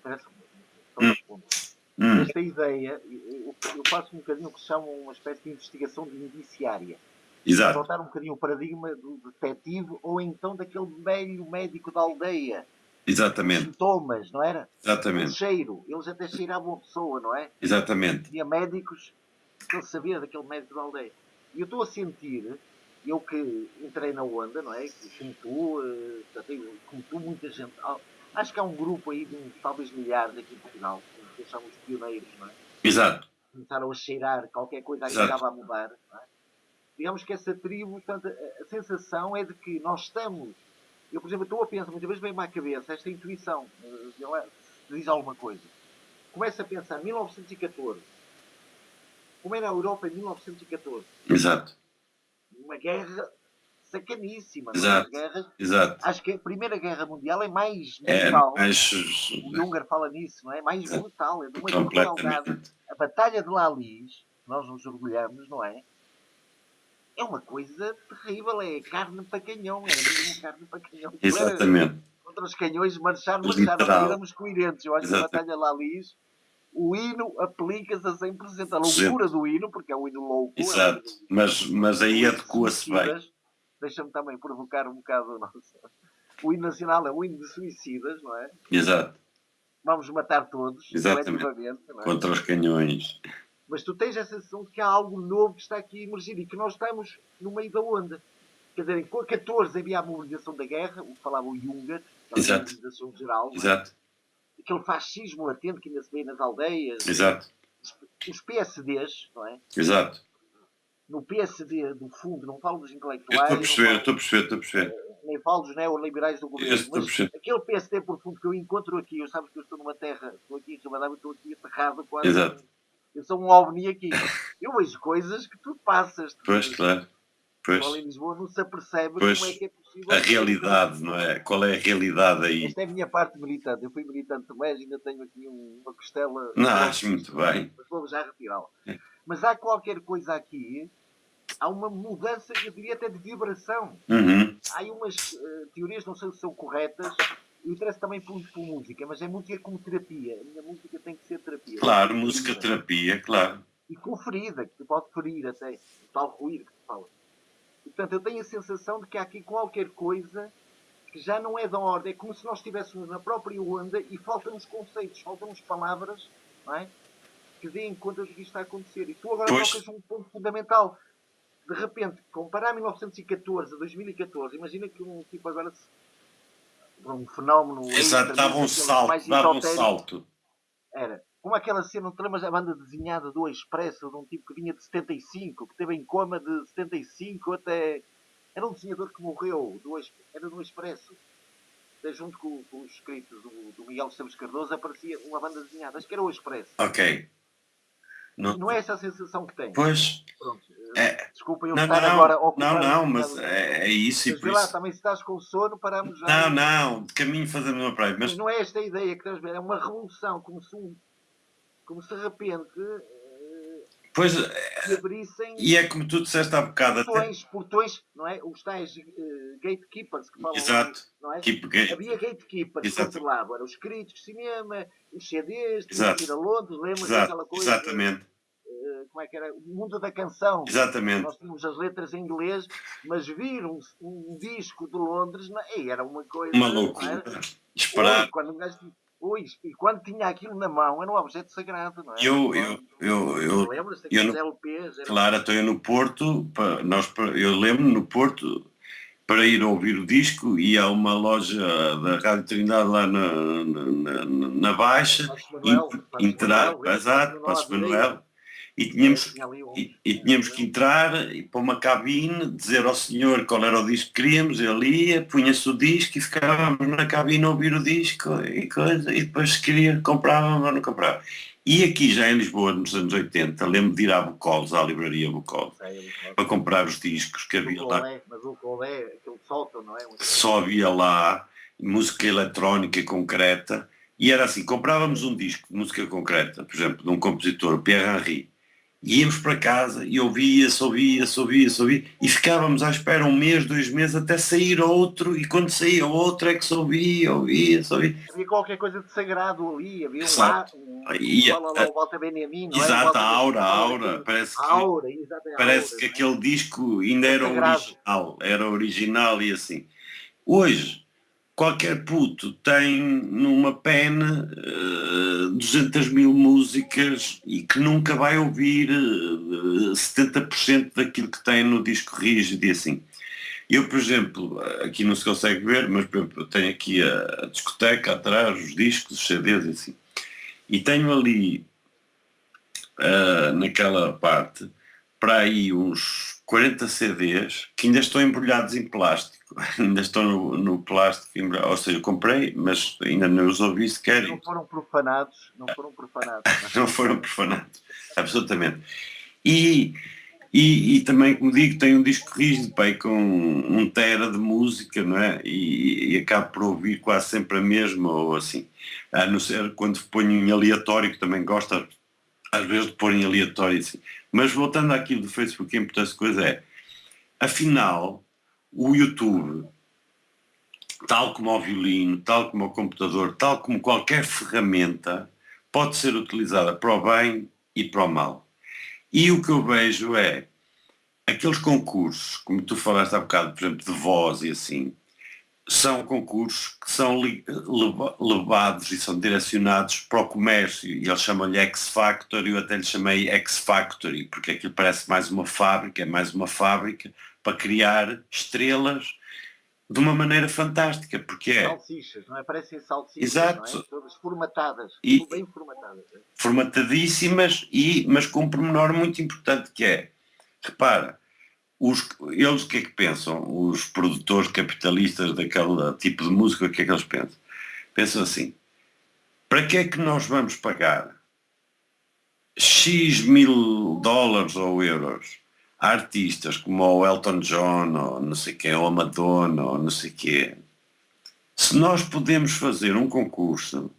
parece
hum,
toca ponto.
hum,
Esta ideia, eu faço um bocadinho o que se chama uma espécie de investigação de indiciária.
exato,
Adotar um bocadinho o paradigma do detetive ou então daquele velho médico da aldeia. Os
exatamente,
sintomas, não era? O
exatamente,
cheiro. Eles até cheiravam a pessoa, não é?
exatamente,
Tinha médicos que ele sabia daquele médico da aldeia. E eu estou a sentir, eu que entrei na onda, não é? Como tu, como tu, muita gente. Acho que há um grupo aí de talvez milhares aqui em Portugal, que eles chamam os pioneiros, não é?
exato,
Começaram a cheirar qualquer coisa que
exato,
estava a mudar. Não é? Digamos que essa tribo, portanto, a sensação é de que nós estamos. Eu, por exemplo, estou a pensar, muitas vezes vem-me à cabeça esta intuição, diz alguma coisa. Começo a pensar, 1914, como era a Europa em 1914?
exato,
Uma guerra sacaníssima, não é? As
exato,
guerras.
exato.
Acho que a Primeira Guerra Mundial é mais
É
brutal.
mais
O Junger fala nisso, não é? Mais brutal, é de uma crueldade.
completamente.
A Batalha de Lalis, nós nos orgulhamos, não é? É uma coisa terrível, é carne para canhão, é mesmo carne para canhão. Era
Exatamente.
contra os canhões, marchar, nós
Literal.
éramos coerentes. Eu acho que a
Exatamente.
Batalha de Lalis, o hino aplica-se a 100%. A loucura do hino, porque é um hino louco, é um hino
Exato. Mas
um
aí
hino de
adequa-se bem.
suicidas. Deixa-me também provocar um bocado o nosso. O hino nacional é um hino de suicidas, não é?
Exato.
Vamos matar todos,
Exatamente.
coletivamente, não é?
Contra os canhões.
Mas tu tens a sensação de que há algo novo que está aqui a emergir e que nós estamos no meio da onda. Quer dizer, em 14 havia a mobilização da guerra, o que falava o Junger, aquela
Exato.
mobilização geral, não é?
Exato.
Aquele fascismo latente que ainda se vê nas aldeias,
Exato.
os PSDs, não é?
Exato.
No PSD do fundo, não falo dos
Eu estou a
intelectuais, não
perceber, eu
falo,
estou a perceber, estou a perceber.
nem falo dos neoliberais do
Eu
governo,
estou a
mas
perceber.
aquele PSD por fundo que eu encontro aqui, eu sabes que eu estou numa terra, estou aqui em Ribadavia, estou aqui aterrado quase,
Exato.
eu sou um ovni aqui. Eu vejo coisas que tu passas,
Pois, claro. Pois.
pessoal em Lisboa não se apercebe como é
Pois.
que é possível.
A realidade, não é? Qual é a realidade aí?
Esta é a minha parte militante. Eu fui militante do MES, ainda tenho aqui uma costela.
Não, acho muito bem.
Mas vou já retirá-la. Mas há qualquer coisa aqui, há uma mudança, eu diria até de vibração.
Uhum.
Há umas teorias, não sei se são corretas, eu interesso também muito por música, mas é música como terapia. A minha música tem que ser terapia.
Claro, música terapia, claro.
E com ferida, que te pode ferir até. O tal ruído que se fala. E, portanto, eu tenho a sensação de que há aqui qualquer coisa que já não é da ordem. É como se nós estivéssemos na própria onda e faltam-nos conceitos, faltam-nos palavras, não é? Que deem conta do que isto está a acontecer. E tu agora tocas um ponto fundamental. De repente, comparar 1914 a 2014, imagina que um tipo agora um fenómeno
Exato,
extra,
dava um
daqueles
salto,
mais
dava um
esotéricos.
salto.
Era. Como aquela cena, não te lembras da banda desenhada do Expresso, de um tipo que vinha de 75, que teve em coma de 75 até... Era um desenhador que morreu, era do Expresso. Até junto com os escritos do Miguel Esteves Cardoso aparecia uma banda desenhada, acho que era o Expresso.
Ok.
Não é essa a sensação que tens?
Pois,
Pronto.
é,
Desculpa eu
não,
estar agora a
não,
ocupar-me
não,
um
mas
bocado.
é isso e
Mas
por
vê lá,
isso.
também se estás com sono, paramos já.
Não, não, de caminho fazendo uma praia,
Mas
mas
não é esta a ideia que estás a ver, é uma revolução, como se de repente
pois,
se abrissem
e é como tu disseste há bocado até.
portões, não é? Os tais gatekeepers que falam lá,
Exato,
não é?
keep gay.
Havia gatekeepers que
Exato,
controlavam, eram os críticos de cinema, os CDs, tinhas que ir
exato,
a Londres, lembras
exato,
daquela coisa,
exatamente,
como é que era? O mundo da canção.
exatamente.
Nós tínhamos as letras em inglês, mas vir um disco de Londres era uma
Uma
coisa, não
loucura.
era?
Esperar.
Quando um gajo. Ui, e quando tinha aquilo na mão, era um objeto sagrado, não é?
Eu, eu, eu, eu,
Lembras-te
eu
daqueles
no,
LPs?
claro, estou eu no Porto, eu lembro no Porto, para ir ouvir o disco, ia a uma loja da Rádio Trindade lá na Baixa,
Passos Manuel, lembras? Passos
exato,
Manuel à
Passos
direita.
Manuel, e tínhamos,
Tinha ali uns.
tínhamos que entrar e para uma cabine, dizer ao senhor qual era o disco que queríamos, ele ia, punha-se o disco e ficávamos na cabine a ouvir o disco e coisa, e depois se queria comprávamos ou não comprava. E aqui já em Lisboa, nos anos 80, lembro de ir à Bucolos, à livraria Bucolos, para comprar os discos que havia lá.
Mas o Colé, aquele sótão, não é?
Só havia lá música eletrónica concreta e era assim, comprávamos um disco de música concreta, por exemplo, de um compositor, Pierre Henry, e íamos para casa e ouvia e ficávamos à espera um mês, 2 meses até sair outro, e quando saía outro é que se ouvia.
Havia qualquer coisa de sagrado ali, havia
Exato. E,
fala lá o Walter Benjamin, não é? O
exato,
Walter
a
Benjamin
aura,
fala daquele,
parece
a
que
aura, exato, é a aura,
parece que
não é?
aquele disco ainda
É sagrado.
era original e assim. Hoje, qualquer puto tem numa pen 200 mil músicas e que nunca vai ouvir 70% daquilo que tem no disco rígido e assim. Eu, por exemplo, aqui não se consegue ver, mas por exemplo, eu tenho aqui a discoteca atrás, os discos, os CDs e assim. E tenho ali, naquela parte, para aí uns 40 CDs que ainda estão embrulhados em plástico. Ainda estão no plástico, ou seja, eu comprei, mas ainda não os ouvi sequer.
Não foram profanados, não foram profanados.
Não foram profanados, absolutamente. E também, como digo, tem um disco rígido, pai, com 1 tera de música, não é? E acabo por ouvir quase sempre a mesma, ou assim. A não ser quando ponho em aleatório, que também gosto às vezes de pôr em aleatório, assim. Mas voltando àquilo do Facebook, a importante coisa é, afinal, o YouTube, tal como o violino, tal como o computador, tal como qualquer ferramenta, pode ser utilizada para o bem e para o mal. E o que eu vejo é aqueles concursos, como tu falaste há bocado, por exemplo, de voz e assim, são concursos que são levados e são direcionados para o comércio, e eles chamam-lhe X-Factor, e eu até lhe chamei X-Factory, porque aquilo parece mais uma fábrica, é mais uma fábrica para criar estrelas de uma maneira fantástica, porque é...
Salsichas, não é? Parecem salsichas,
Exato.
não é? Todas formatadas,
E,
bem formatadas. É?
formatadíssimas, mas com um pormenor muito importante que é, repara, eles o que é que pensam? Os produtores capitalistas daquele tipo de música, o que é que eles pensam? Pensam assim, para que é que nós vamos pagar X mil dólares ou euros a artistas como o Elton John, ou não sei quem, ou a Madonna, ou não sei quê, se nós podemos fazer um concurso,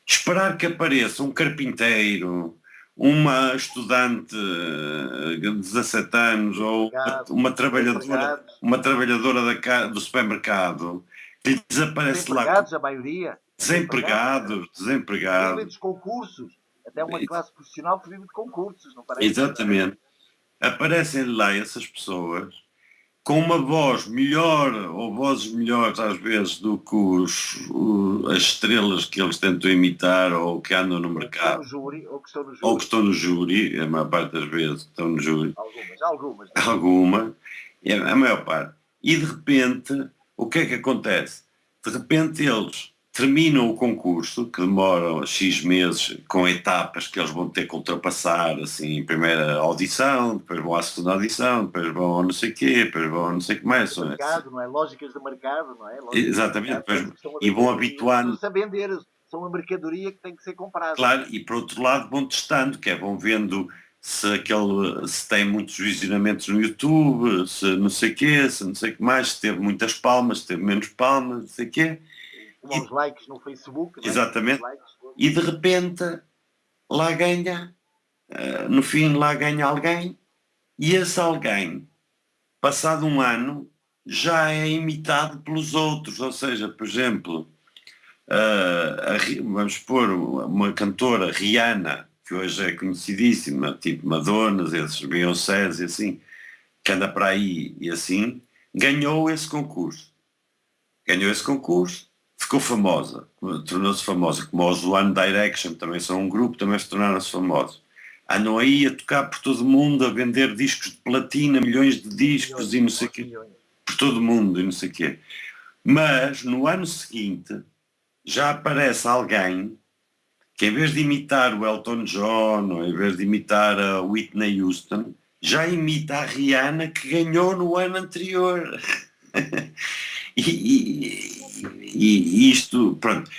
esperar que apareça um carpinteiro, uma estudante de 17 anos ou uma trabalhadora do supermercado que desaparece lá,
Desempregados, a maioria.
desempregados.
Vivem dos concursos. Até uma classe profissional que vive de concursos, não parece?
Exatamente. Aparecem lá essas pessoas com uma voz melhor, ou vozes melhores às vezes do que as estrelas que eles tentam imitar ou que andam no mercado.
Ou que estão no júri.
Ou que estão no júri, a maior parte das vezes estão no júri.
Algumas.
Alguma, a maior parte. E de repente, o que é que acontece? De repente eles terminam o concurso, que demora X meses, com etapas que eles vão ter que ultrapassar, assim, primeira audição, depois vão à segunda audição, depois vão ao não sei o quê, depois vão ao não sei o que mais.
Mercado, não é? Lógicas de mercado, não é? Lógicas de
Exatamente,
mercado,
depois,
que estão a
e vão
vender,
habituando,
estão-se a vender, são a mercadoria que tem que ser comprada.
claro, e por outro lado vão testando, que é, vão vendo se tem muitos visionamentos no YouTube, se não sei o quê, se não sei o que mais, se teve muitas palmas, se teve menos palmas, não sei o quê.
Como aos likes no Facebook, não é?
Exatamente.
Likes,
E de repente lá ganha, no fim lá ganha alguém, e esse alguém, passado um ano, já é imitado pelos outros. Ou seja, por exemplo, vamos pôr uma cantora, Rihanna, que hoje é conhecidíssima, tipo Madonas, esses Beyoncés e assim, que anda para aí e assim, ganhou esse concurso. Ganhou esse concurso, ficou famosa, tornou-se famosa, como os One Direction, também são um grupo, também se tornaram-se famosos. Andam aí a tocar por todo o mundo, a vender discos de platina, milhões de discos e não sei o quê, por todo o mundo e não sei o quê. Mas no ano seguinte já aparece alguém que, em vez de imitar o Elton John ou em vez de imitar a Whitney Houston, já imita a Rihanna, que ganhou no ano anterior. E isto, pronto.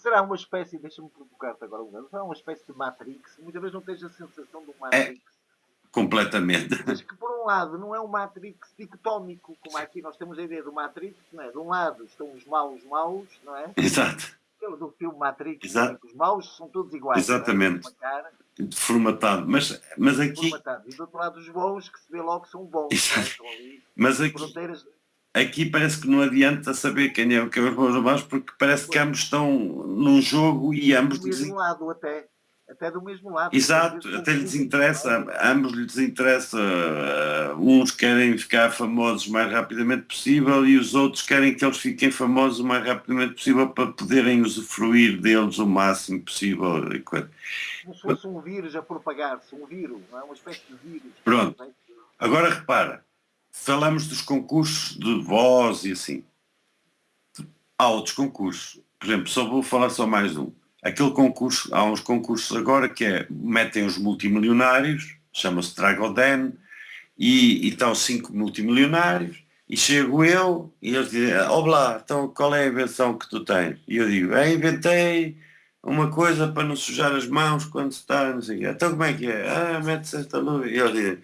Será uma espécie, deixa-me provocar-te agora um será uma espécie de Matrix? Muitas vezes não tens a sensação do
É,
Matrix?
completamente.
Mas que, por um lado, não é um Matrix dicotómico, como aqui nós temos a ideia do Matrix, não é? De um lado estão os maus, não é?
Exato.
Do filme Matrix, não é?
Exato.
Que os maus são todos iguais, não é?
Exatamente.
Uma cara,
Formatado. Mas aqui.
formatado. E do outro lado, os bons, que se vê logo que são bons, não é? Estão ali
Mas aqui,
fronteiras.
aqui parece que não adianta saber quem é os bons ou maus, porque parece que ambos estão num jogo e ambos
Do
dizem.
mesmo lado, até do mesmo lado. Muitas
Exato,
vezes
até lhes
confundem,
interessa,
não é?
a ambos lhes interessa. Uns querem ficar famosos o mais rapidamente possível e os outros querem que eles fiquem famosos o mais rapidamente possível para poderem usufruir deles o máximo possível.
Como se fosse um vírus a propagar-se, um vírus, não é? Uma espécie de vírus.
Pronto, agora repara, falamos dos concursos de voz e assim. Há outros concursos, por exemplo, só vou falar só mais um. Aquele concurso, há uns concursos agora que é, metem os multimilionários, chama-se Tragoden, e estão 5 multimilionários, e chego eu, e eles dizem, olá, então qual é a invenção que tu tens? E eu digo, inventei uma coisa para não sujar as mãos quando se está, não sei o quê. Então como é que é? Mete-se esta luva. E eles dizem,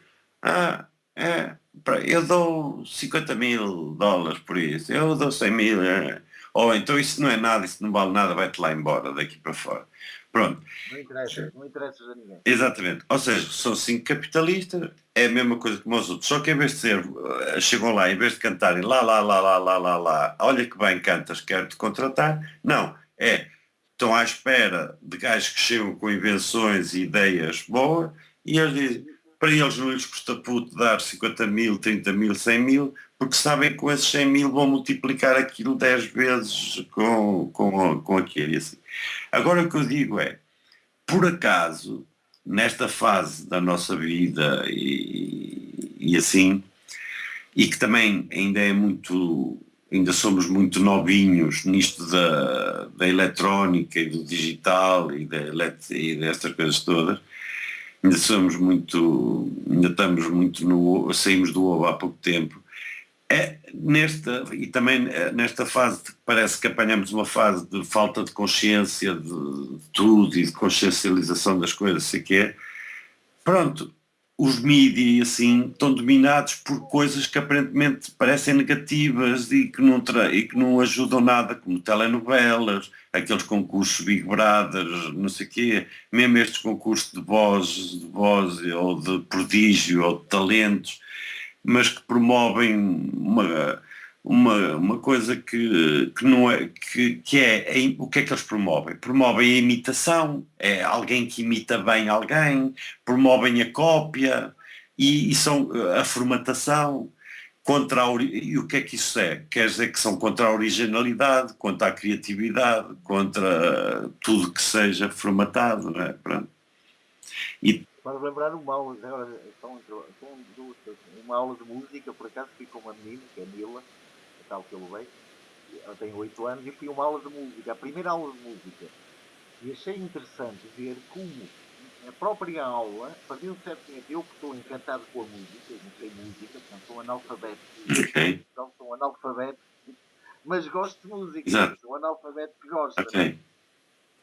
eu dou $50.000 por isso, eu dou 100.000, ou então isso não é nada, isso não vale nada, vai-te lá embora, daqui para fora. Pronto.
Não interessa, não interessa a ninguém.
Exatamente. Ou seja, são 5 capitalistas, é a mesma coisa como os outros, só que em vez de ser, chegam lá, em vez de cantarem lá, lá, lá, lá, lá, lá, lá, olha que bem cantas, quero-te contratar, não, estão à espera de gajos que chegam com invenções e ideias boas, e eles dizem, para eles não lhes custa puto dar 50.000, 30.000, 100.000, porque sabem que com esses 100.000 vão multiplicar aquilo 10 vezes com aquilo. E assim. Agora o que eu digo é, por acaso, nesta fase da nossa vida e assim, e que também ainda é muito, ainda somos muito novinhos nisto da eletrónica e do digital e destas coisas todas, ainda somos muito, ainda estamos muito saímos do ovo há pouco tempo, e também nesta fase parece que apanhamos uma fase de falta de consciência de tudo e de consciencialização das coisas, sei que é. Pronto, os mídias assim estão dominados por coisas que aparentemente parecem negativas e que não ajudam nada, como telenovelas, aqueles concursos Big Brothers, não sei o quê, mesmo estes concursos de voz ou de prodígio ou de talentos, mas que promovem uma coisa que não é, que é, o que é que eles promovem? Promovem a imitação, é alguém que imita bem alguém, promovem a cópia e são a formatação contra e o que é que isso é? Quer dizer que são contra a originalidade, contra a criatividade, contra tudo que seja formatado, não é? Pronto. E
Para lembrar uma aula, agora uma aula de música, por acaso fui com uma menina, que é a Mila, a tal que eu levei, eu tenho 8 anos e fui a uma aula de música, a primeira aula de música. E achei interessante ver como a própria aula fazia um certo momento. Eu que estou encantado com a música, eu não sei música, portanto sou analfabeto,
Ok.
então sou analfabeto, mas gosto de música,
Exato.
sou um analfabeto que gosta, não é?
Ok.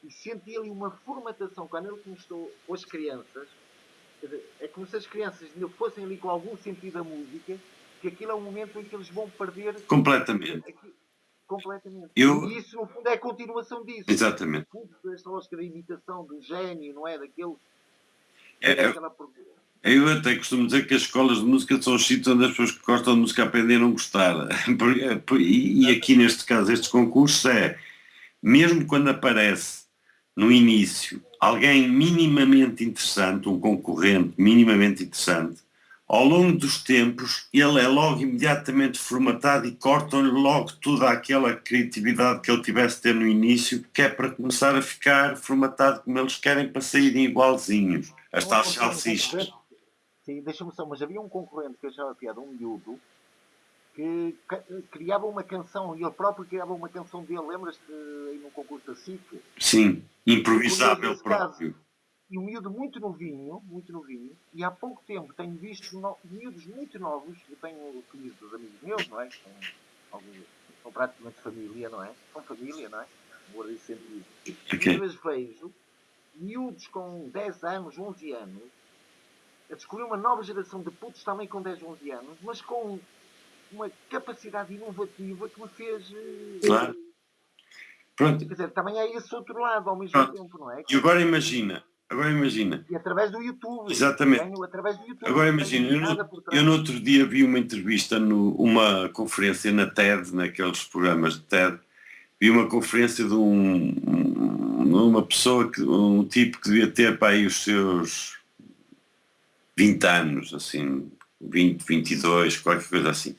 E senti ali uma formatação, quando ele começou com as crianças, quer dizer, é como se as crianças ainda fossem ali com algum sentido da música, que aquilo é um momento em que eles vão perder
Completamente.
aqui, completamente.
Eu,
E isso, no fundo, é a continuação disso. No
exatamente.
fundo, desta lógica da imitação, do gênio, não é? Daquele,
É,
daquela...
eu até costumo dizer que as escolas de música são os sítios onde as pessoas que gostam de música aprendem a não gostar. E aqui neste caso, estes concursos mesmo quando aparece no início alguém minimamente interessante, um concorrente minimamente interessante, ao longo dos tempos ele é logo imediatamente formatado e cortam-lhe logo toda aquela criatividade que ele tivesse de ter no início, que é para começar a ficar formatado como eles querem para saírem igualzinhos. As
Não
tais
aconteceu um
salsichas.
concorrente? Sim, deixa-me só, mas havia um concorrente que eu achava piada, um miúdo, que criava uma canção, e ele próprio criava uma canção dele, lembras-te aí num concurso da SIC?
Sim,
É curioso
improvisável
esse caso.
próprio.
E um miúdo muito novinho, e há pouco tempo tenho visto miúdos muito novos, eu tenho filhos dos amigos meus, não é? São praticamente família, não é? São família, não é? Vou dizer sentido. E muitas
Ok.
vezes vejo miúdos com 10 anos, 11 anos, a descobrir uma nova geração de putos também com 10, 11 anos, mas com uma capacidade inovativa que me fez.
Claro. Pronto,
Quer dizer, também é esse outro lado ao mesmo
pronto.
tempo, não é?
E agora imagina,
E através do YouTube.
exatamente.
Ganho através do YouTube.
Agora
Não tenho
imagina,
nada por
eu no
trás.
outro dia vi uma entrevista uma conferência na TED, naqueles programas de TED, vi uma conferência de uma pessoa, um tipo que devia ter para aí os seus 20 anos, assim, 20, 22, qualquer coisa assim.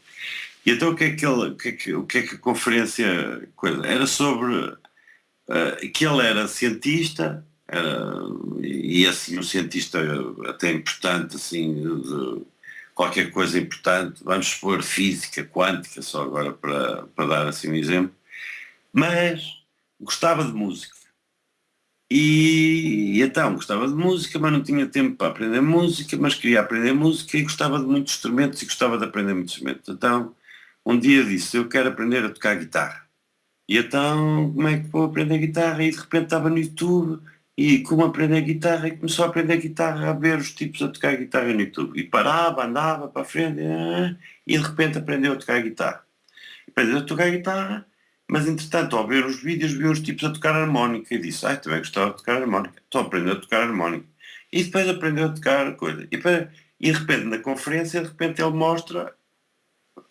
E então o que é que a conferência coisa? Era sobre que ele era cientista, e assim um cientista até importante, assim, de qualquer coisa importante, vamos supor física quântica, só agora para dar assim um exemplo, mas gostava de música. E então gostava de música, mas não tinha tempo para aprender música, mas queria aprender música e gostava de muitos instrumentos e gostava de aprender muitos instrumentos. Então um dia disse, eu quero aprender a tocar guitarra. E então, como é que vou aprender guitarra? E de repente estava no YouTube e como aprender guitarra e começou a aprender guitarra, a ver os tipos a tocar guitarra no YouTube. E parava, andava para a frente e de repente aprendeu a tocar guitarra. Aprendeu a tocar guitarra, mas entretanto, ao ver os vídeos, viu os tipos a tocar harmónica e disse, também gostava de tocar harmónica. Então aprendeu a tocar harmónica. E depois aprendeu a tocar coisa. E de repente, na conferência, de repente ele mostra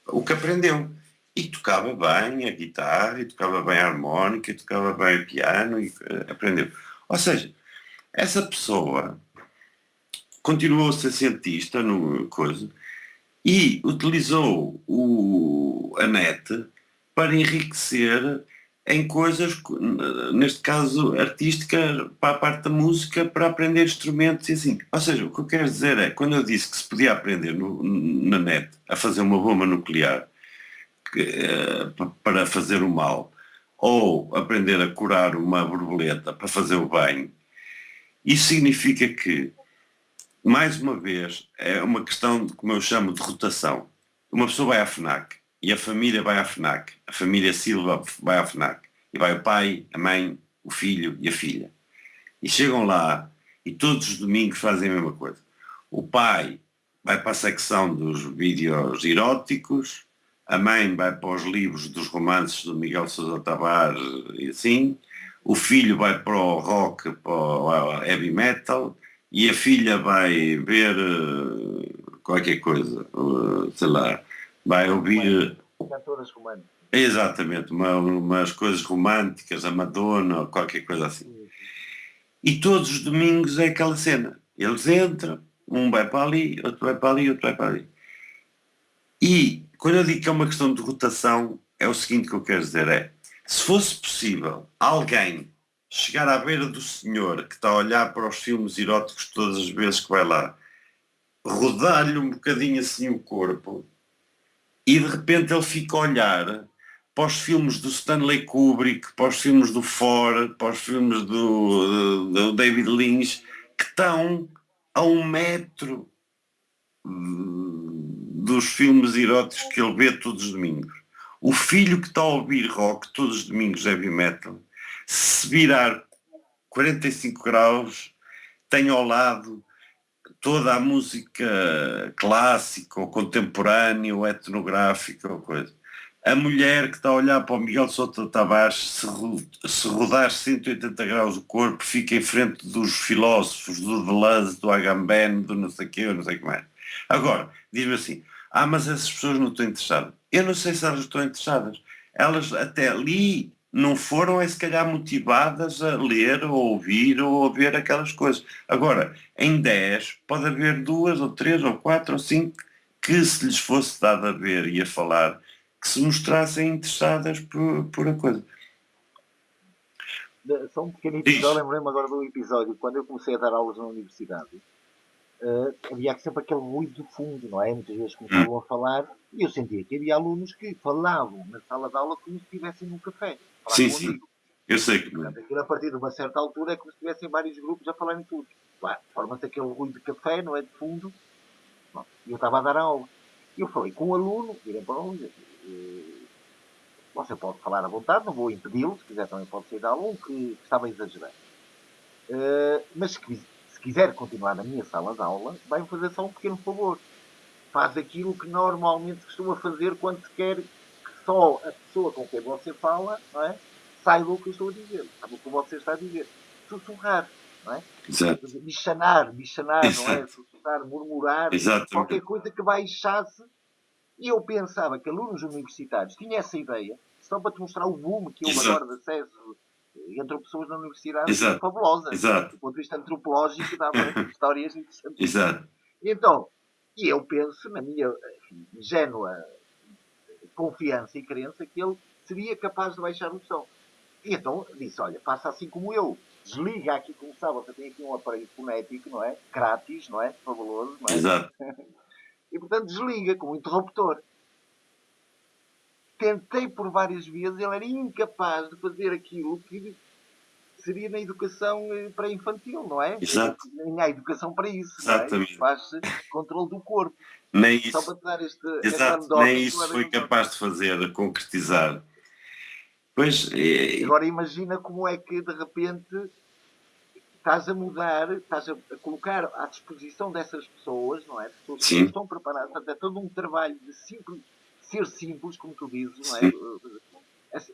o que aprendeu. E tocava bem a guitarra, e tocava bem a harmónica, e tocava bem o piano, e aprendeu. Ou seja, essa pessoa continuou a ser cientista no coisa e utilizou a net para enriquecer em coisas, neste caso artística, para a parte da música, para aprender instrumentos e assim. Ou seja, o que eu quero dizer é, quando eu disse que se podia aprender na net a fazer uma bomba nuclear, para fazer o mal, ou aprender a curar uma borboleta para fazer o bem, isso significa que, mais uma vez, é uma questão de, como eu chamo, de rotação. Uma pessoa vai à FNAC e a família vai à FNAC, a família Silva vai à FNAC, e vai o pai, a mãe, o filho e a filha. E chegam lá e todos os domingos fazem a mesma coisa. O pai vai para a secção dos vídeos eróticos, a mãe vai para os livros dos romances do Miguel Sousa Tavares e assim, o filho vai para o rock, para o heavy metal, e a filha vai ver qualquer coisa, sei lá, vai ouvir
Cantoras românticas.
exatamente umas coisas românticas, a Madonna ou qualquer coisa assim. E todos os domingos é aquela cena. Eles entram, um vai para ali, outro vai para ali, outro vai para ali. E quando eu digo que é uma questão de rotação, é o seguinte que eu quero dizer é, se fosse possível alguém chegar à beira do senhor que está a olhar para os filmes eróticos todas as vezes que vai lá, rodar-lhe um bocadinho assim o corpo, e de repente ele fica a olhar para os filmes do Stanley Kubrick, para os filmes do Ford, para os filmes do David Lynch, que estão a 1 metro dos filmes eróticos que ele vê todos os domingos. O filho que está a ouvir rock todos os domingos, heavy metal, se virar 45 graus, tem ao lado toda a música clássica ou contemporânea ou etnográfica ou coisa. A mulher que está a olhar para o Miguel Sousa Tavares, se rodar 180 graus o corpo, fica em frente dos filósofos, do Deleuze, do Agamben, do não sei o quê, ou não sei o que mais. Agora, diz-me assim, mas essas pessoas não estão interessadas. Eu não sei se elas estão interessadas. Elas até ali não foram, se calhar, motivadas a ler, ou ouvir, ou a ver aquelas coisas. Agora, em 10, pode haver 2, ou 3, ou 4, ou 5, que se lhes fosse dado a ver e a falar, que se mostrassem interessadas por a coisa.
Só um pequeno episódio, lembrei-me agora do episódio, quando eu comecei a dar aulas na universidade, havia sempre aquele ruído de fundo, não é? Muitas vezes começavam a falar e eu sentia que havia alunos que falavam na sala de aula como se estivessem num café.
Sim, sim. Eu sei que
não. Aquilo, a partir de uma certa altura, é como se estivessem vários grupos a falarem tudo. Claro, forma-se aquele ruído de café, não é? De fundo. E eu estava a dar aula. E eu falei com o aluno, virei para o aluno, você pode falar à vontade, não vou impedi-lo, se quiser também pode sair da aula, que estava a exagerar. Mas se quiser continuar na minha sala de aula, vai-me fazer só um pequeno favor. Faz aquilo que normalmente costuma fazer quando se quer que só a pessoa com quem você fala, não é, saiba o que eu estou a dizer, sabe o que você está a dizer. Sussurrar, não é?
Exato.
Bichanar, não é? Sussurrar, murmurar,
exato,
qualquer coisa que baixasse. E eu pensava que alunos universitários tinham essa ideia, só para te mostrar o boom que houve agora de acesso entre pessoas na universidade fabulosas.
Exato.
Do ponto de vista antropológico, dava histórias interessantes.
Exato.
Então, e eu penso, na minha ingênua confiança e crença, que ele seria capaz de baixar o som. E então disse, olha, faça assim como eu. Desliga aqui, como sabe, você tem aqui um aparelho fonético, não é? Grátis, não é? Fabuloso, não é?
Exato.
E, portanto, desliga com um interruptor. Tentei por várias vezes, ele era incapaz de fazer aquilo que seria na educação pré-infantil, não é?
Exato.
Nem há educação para isso,
exatamente.
Não é? Faz-se controle do corpo.
Nem isso,
só para te dar
exato, nem isso foi capaz de fazer, de concretizar. Pois,
Agora imagina como é que, de repente, estás a mudar, estás a colocar à disposição dessas pessoas, não é? Pessoas que não estão preparadas. Portanto, é todo um trabalho de ser simples, como tu dizes, não é?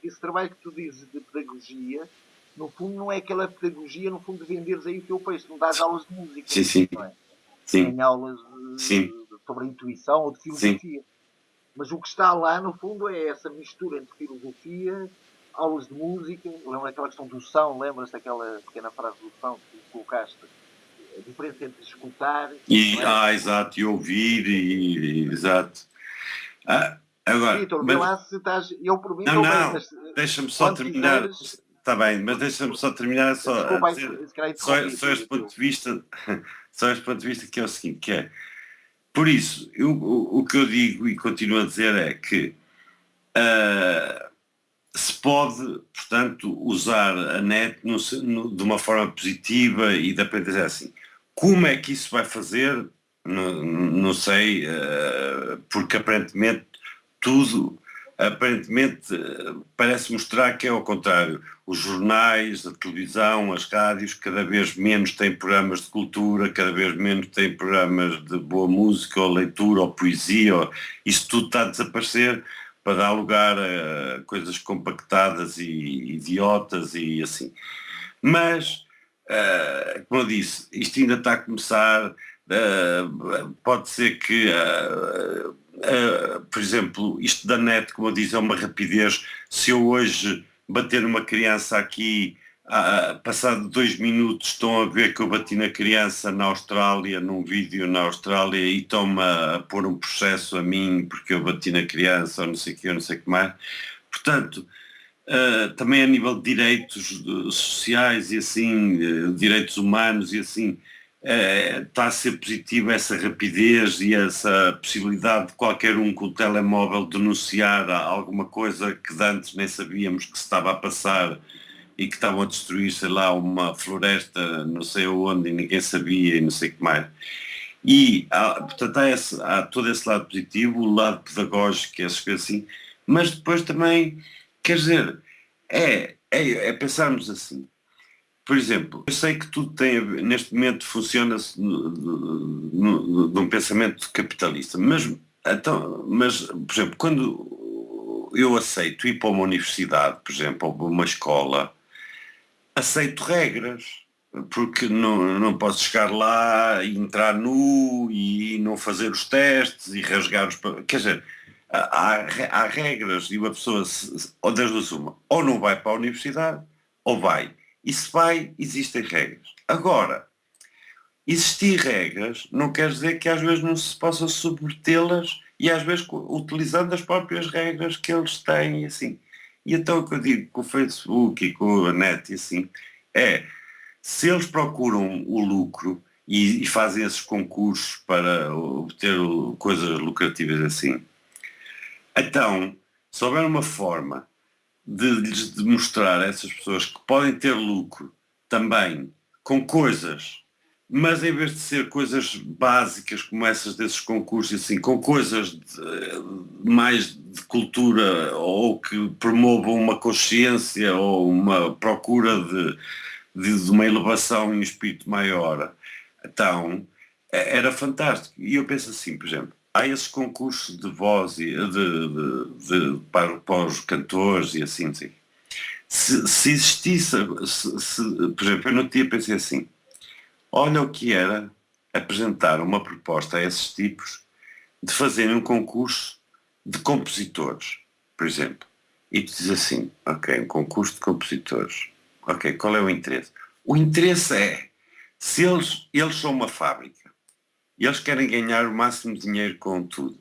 Esse trabalho que tu dizes de pedagogia, no fundo, não é aquela pedagogia, no fundo, de venderes aí o teu peixe, não dás aulas de música, não é? Nem aulas sobre a intuição ou de filosofia. Mas o que está lá, no fundo, é essa mistura entre filosofia, aulas de música, lembra aquela questão do som, lembras daquela pequena frase do som que tu colocaste? A diferença entre escutar
exato, e ouvir, exato. Agora,
Vitor, vê lá se estás... Eu por mim
não, deixa-me só terminar. Está bem, mas deixa-me só terminar só este ponto de vista, só este ponto de vista, que é o seguinte, que é, por isso, o que eu digo e continuo a dizer é que se pode, portanto, usar a net de uma forma positiva e de aprender assim. Como é que isso vai fazer? Não sei, porque aparentemente parece mostrar que é ao contrário. Os jornais, a televisão, as rádios, cada vez menos têm programas de cultura, cada vez menos têm programas de boa música, ou leitura, ou poesia, isso tudo está a desaparecer para dar lugar a coisas compactadas e idiotas e assim. Mas, como eu disse, isto ainda está a começar, pode ser que... por exemplo, isto da net, como eu disse, é uma rapidez. Se eu hoje bater numa criança aqui, passado 2 minutos estão a ver que eu bati na criança na Austrália, num vídeo na Austrália, e estão-me a pôr um processo a mim porque eu bati na criança, ou não sei o que, ou não sei o que mais. Portanto, também a nível de direitos sociais e assim, direitos humanos e assim, está a ser positivo essa rapidez e essa possibilidade de qualquer um com o telemóvel denunciar alguma coisa que de antes nem sabíamos que se estava a passar e que estavam a destruir, sei lá, uma floresta não sei onde e ninguém sabia e não sei o que mais. E, portanto, há todo esse lado positivo, o lado pedagógico, essas coisas assim, mas depois também, quer dizer, é pensarmos assim. Por exemplo, eu sei que tudo tem a ver, neste momento funciona-se num pensamento capitalista, mas, por exemplo, quando eu aceito ir para uma universidade, por exemplo, ou para uma escola, aceito regras, porque não posso chegar lá e entrar nu e não fazer os testes e rasgar os... Quer dizer, há regras e uma pessoa, ou das duas uma, ou não vai para a universidade, ou vai. E se vai, existem regras. Agora, existir regras não quer dizer que às vezes não se possa subvertê-las e às vezes utilizando as próprias regras que eles têm, assim. E então o que eu digo com o Facebook e com a net e assim, se eles procuram o lucro e fazem esses concursos para obter coisas lucrativas assim, então, se houver uma forma de lhes demonstrar a essas pessoas que podem ter lucro também com coisas, mas em vez de ser coisas básicas como essas desses concursos, assim, com coisas mais de cultura ou que promovam uma consciência ou uma procura de uma elevação e um espírito maior, então era fantástico. E eu penso assim, por exemplo, há esses concursos de voz e para os cantores e assim. Se existisse, por exemplo, eu no dia pensei assim, olha o que era apresentar uma proposta a esses tipos de fazerem um concurso de compositores, por exemplo. E tu dizes assim, ok, um concurso de compositores. Ok, qual é o interesse? O interesse é, se eles são uma fábrica e eles querem ganhar o máximo de dinheiro com tudo.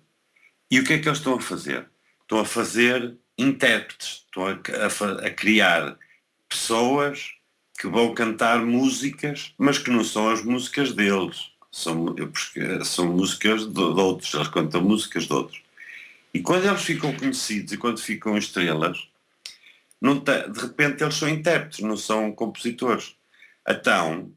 E o que é que eles estão a fazer? Estão a fazer intérpretes, estão a criar pessoas que vão cantar músicas, mas que não são as músicas deles. São músicas de outros, eles cantam músicas de outros. E quando eles ficam conhecidos e quando ficam estrelas, de repente eles são intérpretes, não são compositores. Então,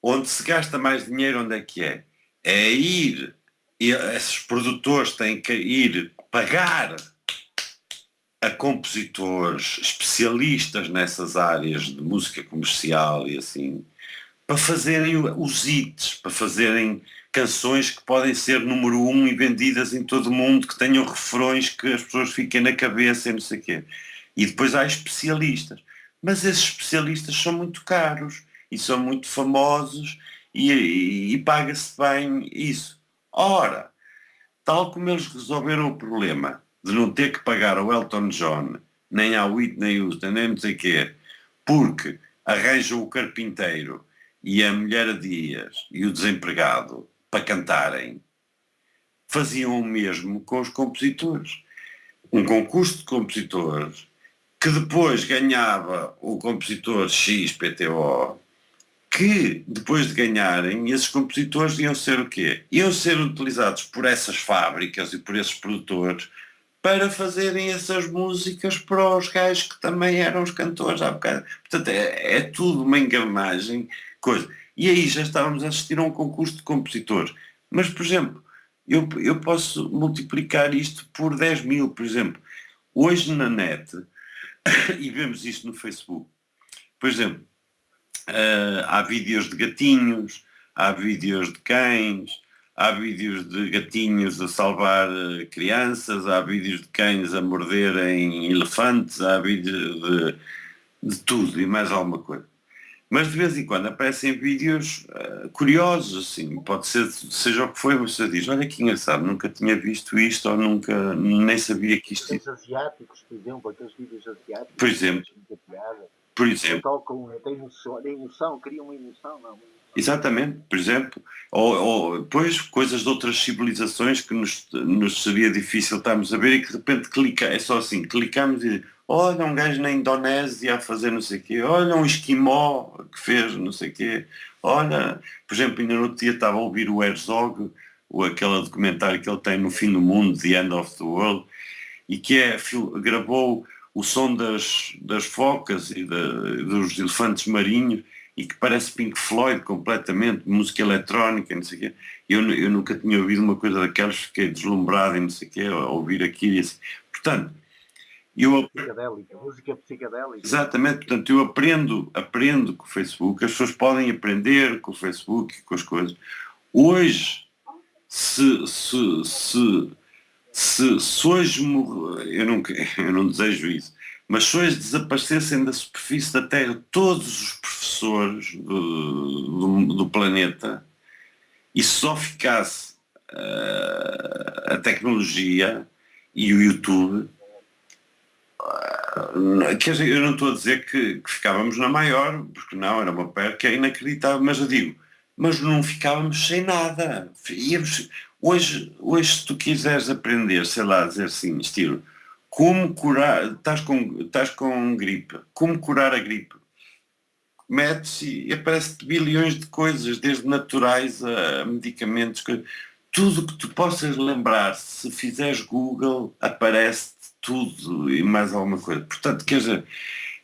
onde se gasta mais dinheiro, onde é que é? É ir, e esses produtores têm que ir pagar a compositores especialistas nessas áreas de música comercial e assim, para fazerem os hits, para fazerem canções que podem ser número 1 e vendidas em todo o mundo, que tenham refrões que as pessoas fiquem na cabeça e não sei o quê. E depois há especialistas. Mas esses especialistas são muito caros e são muito famosos e paga-se bem isso. Ora, tal como eles resolveram o problema de não ter que pagar ao Elton John, nem à Whitney Houston, nem não sei o quê, porque arranjam o carpinteiro e a mulher a Dias e o desempregado para cantarem, faziam o mesmo com os compositores. Um concurso de compositores que depois ganhava o compositor XPTO, que depois de ganharem, esses compositores iam ser o quê? Iam ser utilizados por essas fábricas e por esses produtores para fazerem essas músicas para os gajos que também eram os cantores há bocado. Portanto, é tudo uma engrenagem, coisa. E aí já estávamos a assistir a um concurso de compositores. Mas, por exemplo, eu posso multiplicar isto por 10 mil, por exemplo. Hoje na net, e vemos isto no Facebook, por exemplo, há vídeos de gatinhos, há vídeos de cães, há vídeos de gatinhos a salvar crianças, há vídeos de cães a morderem elefantes, há vídeos de tudo e mais alguma coisa. Mas de vez em quando aparecem vídeos curiosos, assim, pode ser, seja o que for, você diz, olha que engraçado, nunca tinha visto isto ou nem sabia que isto...
Os asiáticos, por exemplo, aqueles vídeos asiáticos.
Por exemplo. por exemplo.
Tocam, tem emoção, criam uma emoção, não.
Exatamente, por exemplo, ou depois coisas de outras civilizações que nos seria difícil estarmos a ver e que de repente clica, é só assim, clicamos e olha um gajo na Indonésia a fazer não sei o quê, olha um esquimó que fez não sei o quê, olha, por exemplo, ainda no outro dia estava a ouvir o Herzog, aquele documentário que ele tem no Fim do Mundo, The End of the World, e que gravou o som das focas e dos elefantes marinhos e que parece Pink Floyd completamente, música eletrónica, não sei o quê. Eu nunca tinha ouvido uma coisa daquelas, fiquei deslumbrado e não sei o quê, a ouvir aquilo e assim. Portanto,
psicadélica, música psicadélica.
Exatamente, portanto, eu aprendo com o Facebook, as pessoas podem aprender com o Facebook e com as coisas. Hoje, se hoje eu não desejo isso, mas se hoje desaparecessem da superfície da Terra todos os professores do planeta e só ficasse a tecnologia e o YouTube, quer dizer, eu não estou a dizer que ficávamos na maior, porque não, era uma perca inacreditável, mas eu digo, mas não ficávamos sem nada. Hoje, se tu quiseres aprender, sei lá, dizer assim, estilo, como curar, estás com gripe, como curar a gripe, metes e aparece-te bilhões de coisas, desde naturais a medicamentos, tudo que tu possas lembrar, se fizeres Google, aparece tudo e mais alguma coisa. Portanto, quer dizer,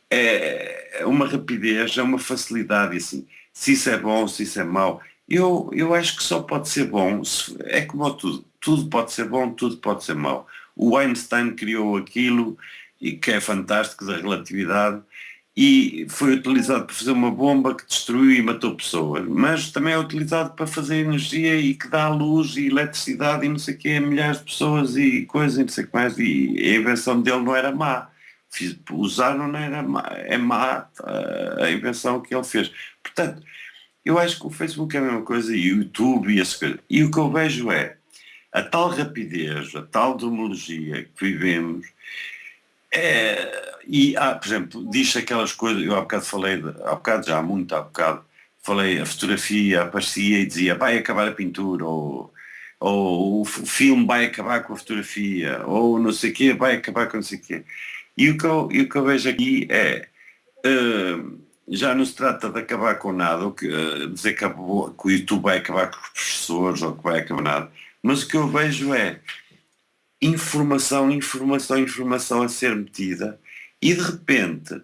é uma rapidez, é uma facilidade, e assim, se isso é bom, se isso é mau, eu acho que só pode ser bom, é como tudo pode ser bom, tudo pode ser mau. O Einstein criou aquilo, e que é fantástico, da relatividade, e foi utilizado para fazer uma bomba que destruiu e matou pessoas, mas também é utilizado para fazer energia e que dá luz e eletricidade e não sei o quê, a milhares de pessoas e coisas e não sei o que mais, e a invenção dele não era má. Usaram não era má, é má a invenção que ele fez. Portanto, eu acho que o Facebook é a mesma coisa e o YouTube e essa coisa. E o que eu vejo é a tal rapidez, a tal tecnologia que vivemos. Por exemplo, diz aquelas coisas, eu há bocado falei, há bocado já, muito há bocado, falei, a fotografia aparecia e dizia vai acabar a pintura, ou o filme vai acabar com a fotografia, ou não sei o quê, vai acabar com não sei o quê. E o que eu vejo aqui é, já não se trata de acabar com nada, ou dizer que o YouTube vai acabar com os professores, ou que vai acabar nada, mas o que eu vejo é informação a ser metida e de repente,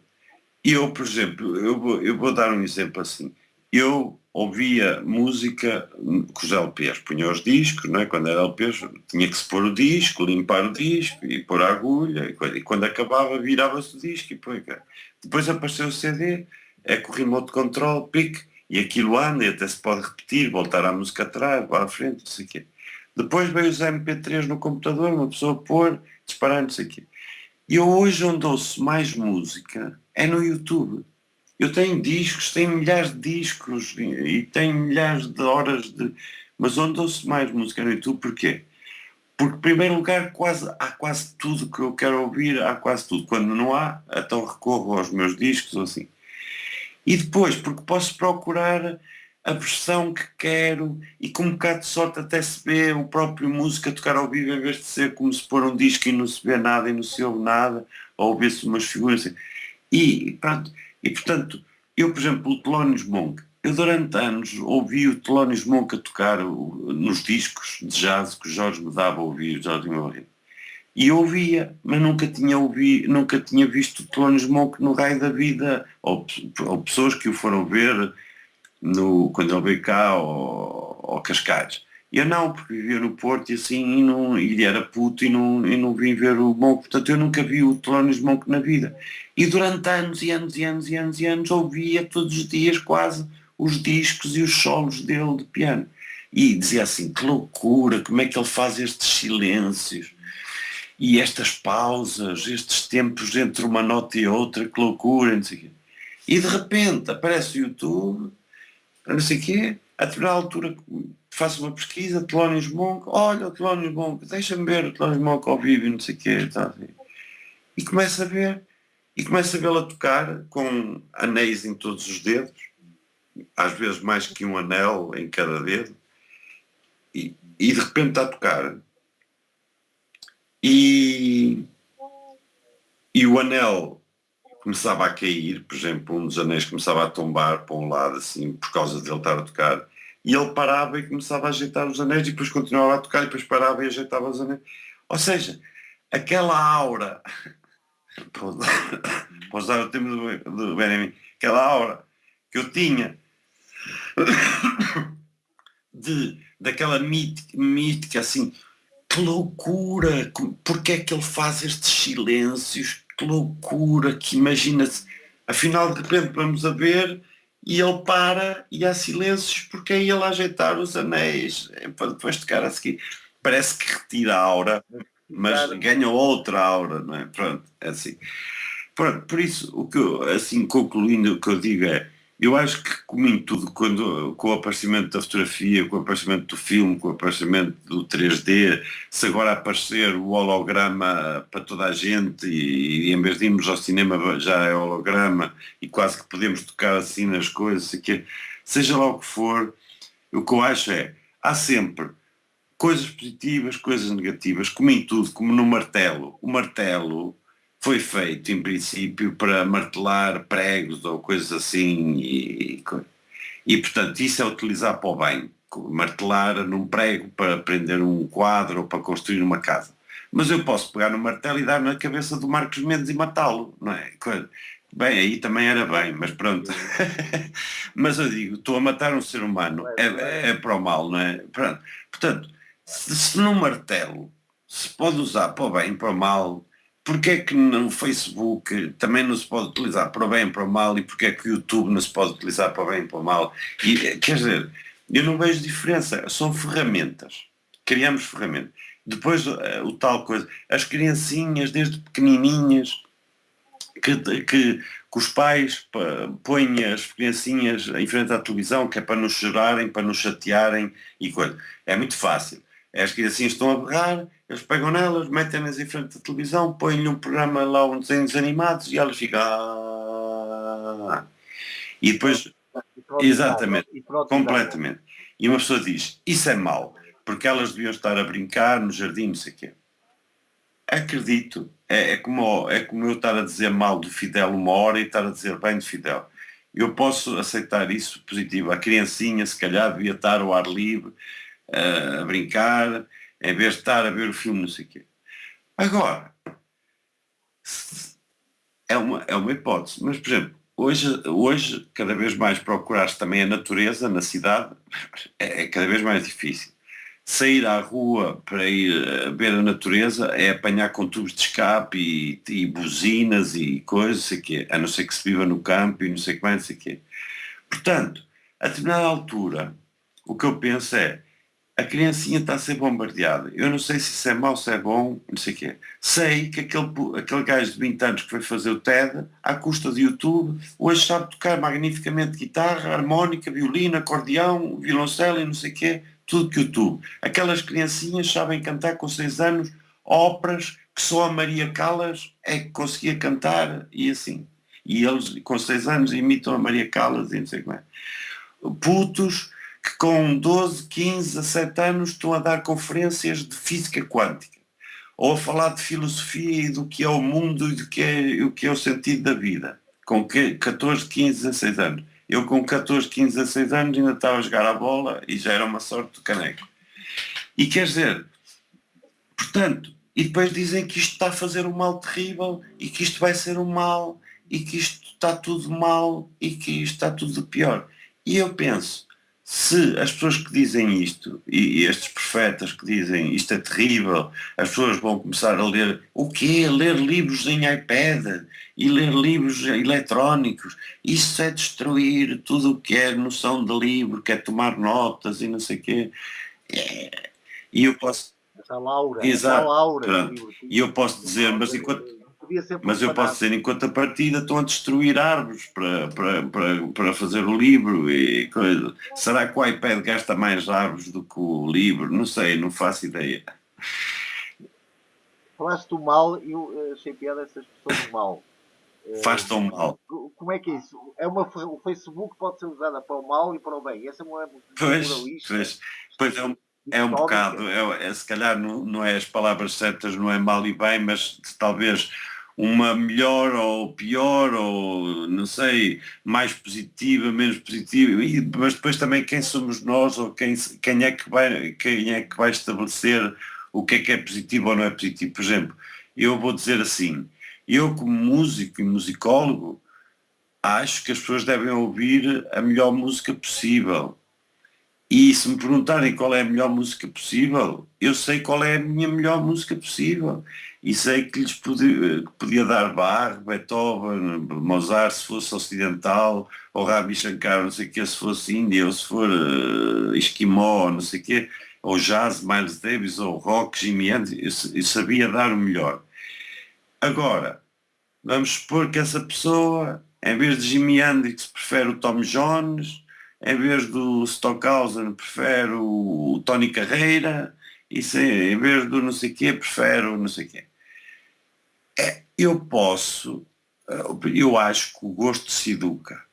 por exemplo, eu vou dar um exemplo assim, eu ouvia música com os LPs, punha os discos, não é? Quando era LPs tinha que se pôr o disco, limpar o disco e pôr a agulha e quando acabava virava-se o disco e depois apareceu o CD, é com o remote control, pique, e aquilo anda e até se pode repetir, voltar à música atrás, para a frente, não sei o quê. Depois veio os MP3 no computador, uma pessoa pôr, disparar, não sei o quê. E eu hoje onde ouço mais música é no YouTube. Eu tenho discos, tenho milhares de discos e tenho milhares de horas de... Mas onde ouço mais música é no YouTube, porquê? Porque, em primeiro lugar, há quase tudo que eu quero ouvir, há quase tudo. Quando não há, então recorro aos meus discos ou assim. E depois, porque posso procurar a versão que quero e com um bocado de sorte até se vê o próprio músico a tocar ao vivo em vez de ser como se pôr um disco e não se vê nada e não se ouve nada, ou ouvir-se umas figuras assim. E pronto, e portanto, eu por exemplo, o Thelonious Monk, eu durante anos ouvi o Thelonious Monk a tocar nos discos de jazz que o Jorge me dava a ouvir, Jorge me ouvia. E eu ouvia, mas nunca tinha visto o Thelonious Monk no raio da vida, ou pessoas que o foram ver quando ele veio cá ao Cascais. E eu não, porque vivia no Porto e assim, e ele era puto e não vim ver o Monk, portanto eu nunca vi o Thelonious Monk na vida. E durante anos e anos e anos e anos e anos ouvia todos os dias quase os discos e os solos dele de piano. E dizia assim, que loucura, como é que ele faz estes silêncios e estas pausas, estes tempos entre uma nota e outra, que loucura, não sei o quê. E de repente aparece o YouTube, não sei o quê, a determinada altura faço uma pesquisa, Thelonious Monk, olha o Thelonious Monk, deixa-me ver o Thelonious Monk ao vivo, não sei o quê, tá, e começo a ver, e começo a vê-la tocar com anéis em todos os dedos, às vezes mais que um anel em cada dedo, e de repente está a tocar. E o anel começava a cair, por exemplo, um dos anéis começava a tombar para um lado, assim, por causa de ele estar a tocar, e ele parava e começava a ajeitar os anéis, e depois continuava a tocar, e depois parava e ajeitava os anéis. Ou seja, aquela aura, para usar o termo do Benjamin, aquela aura que eu tinha daquela mítica assim, que loucura, porque é que ele faz estes silêncios, que loucura, que imagina-se, afinal de repente vamos a ver e ele para e há silêncios porque é ele a ajeitar os anéis para depois tocar a seguir. Parece que retira a aura, mas ganha outra aura, não é? Pronto, é assim. Pronto, por isso, o que eu, assim, concluindo, o que eu digo é, eu acho que, como em tudo, com o aparecimento da fotografia, com o aparecimento do filme, com o aparecimento do 3D, se agora aparecer o holograma para toda a gente e em vez de irmos ao cinema já é holograma e quase que podemos tocar assim nas coisas, que, seja lá o que for, o que eu acho é, há sempre coisas positivas, coisas negativas, como em tudo, como no martelo. O martelo foi feito, em princípio, para martelar pregos ou coisas assim e portanto, isso é utilizar para o bem. Martelar num prego para prender um quadro ou para construir uma casa. Mas eu posso pegar no martelo e dar na cabeça do Marcos Mendes e matá-lo, não é? Bem, aí também era bem, mas pronto. Mas eu digo, estou a matar um ser humano, é para o mal, não é? Pronto. Portanto, se no martelo se pode usar para o bem e para o mal, porque é que no Facebook também não se pode utilizar para o bem e para o mal, e porque é que o YouTube não se pode utilizar para o bem e para o mal? E, quer dizer, eu não vejo diferença, são ferramentas, criamos ferramentas. Depois o tal coisa, as criancinhas desde pequenininhas, que os pais põem as criancinhas em frente à televisão, que é para não chorarem, para não chatearem e coisa. É muito fácil. As criancinhas estão a berrar, eles pegam nelas, metem-nas em frente à televisão, põem-lhe um programa lá, um desenhos animados e elas ficam... Ah. E depois... Exatamente. Completamente. E uma pessoa diz, isso é mau, porque elas deviam estar a brincar no jardim, não sei o quê. Acredito, é como eu estar a dizer mal do Fidel uma hora e estar a dizer bem do Fidel. Eu posso aceitar isso positivo. A criancinha, se calhar, devia estar ao ar livre, a brincar, em vez de estar a ver o filme, não sei o quê. Agora, é uma hipótese, mas, por exemplo, hoje cada vez mais procurar também a natureza na cidade é cada vez mais difícil. Sair à rua para ir ver a natureza é apanhar com tubos de escape e buzinas e coisas, sei quê, a não ser que se viva no campo e não sei o que mais, não sei o quê. Portanto, a determinada altura, o que eu penso é, a criancinha está a ser bombardeada. Eu não sei se isso é mau, se é bom, não sei o quê. Sei que aquele gajo de 20 anos que foi fazer o TED, à custa de YouTube, hoje sabe tocar magnificamente guitarra, harmónica, violino, acordeão, violoncelo e não sei o quê, tudo que YouTube. Aquelas criancinhas sabem cantar com 6 anos óperas que só a Maria Callas é que conseguia cantar e assim. E eles com 6 anos imitam a Maria Callas e não sei como é. Putos que com 12, 15, 17 anos estão a dar conferências de física quântica ou a falar de filosofia e do que é o mundo e do que é, o que é o sentido da vida. Com 14, 15, 16 anos. Eu com 14, 15, 16 anos ainda estava a jogar a bola e já era uma sorte do caneco. E quer dizer, portanto, e depois dizem que isto está a fazer um mal terrível e que isto vai ser um mal e que isto está tudo mal e que isto está tudo pior. E eu penso, se as pessoas que dizem isto e estes profetas que dizem isto é terrível, as pessoas vão começar a ler o quê? Ler livros em iPad e ler livros eletrónicos, isso é destruir tudo o que é noção de livro, que é tomar notas e não sei o quê. E eu posso...
Essa Laura,
exato,
essa Laura.
pronto. E eu posso dizer, mas eu posso dizer, em contrapartida estão a destruir árvores para fazer o livro e coisa. Será que o iPad gasta mais árvores do que o livro? Não sei, não faço ideia.
Falaste do mal, eu achei piada essa expressão do mal.
faz tão mal.
Como é que é isso? O Facebook pode ser usado para o mal e para o bem. Essa é uma
Pois,
moralista,
pois é um
distópica.
bocado, se calhar não é as palavras certas, não é mal e bem, mas talvez uma melhor ou pior, ou não sei, mais positiva, menos positiva, mas depois também quem somos nós, ou quem é que vai estabelecer o que é positivo ou não é positivo. Por exemplo, eu vou dizer assim, eu como músico e musicólogo, acho que as pessoas devem ouvir a melhor música possível. E se me perguntarem qual é a melhor música possível, eu sei qual é a minha melhor música possível. E sei que que podia dar Bach, Beethoven, Mozart se fosse ocidental, ou Ravi Shankar, não sei o quê, se fosse Índia, ou se for Esquimó, não sei o quê, ou jazz, Miles Davis, ou rock, Jimi Hendrix, eu sabia dar o melhor. Agora, vamos supor que essa pessoa, em vez de Jimi Hendrix, prefere o Tom Jones, em vez do Stockhausen, prefere o Tony Carreira, em vez do não sei quê, prefere o não sei quê. Eu posso, eu acho que o gosto se educa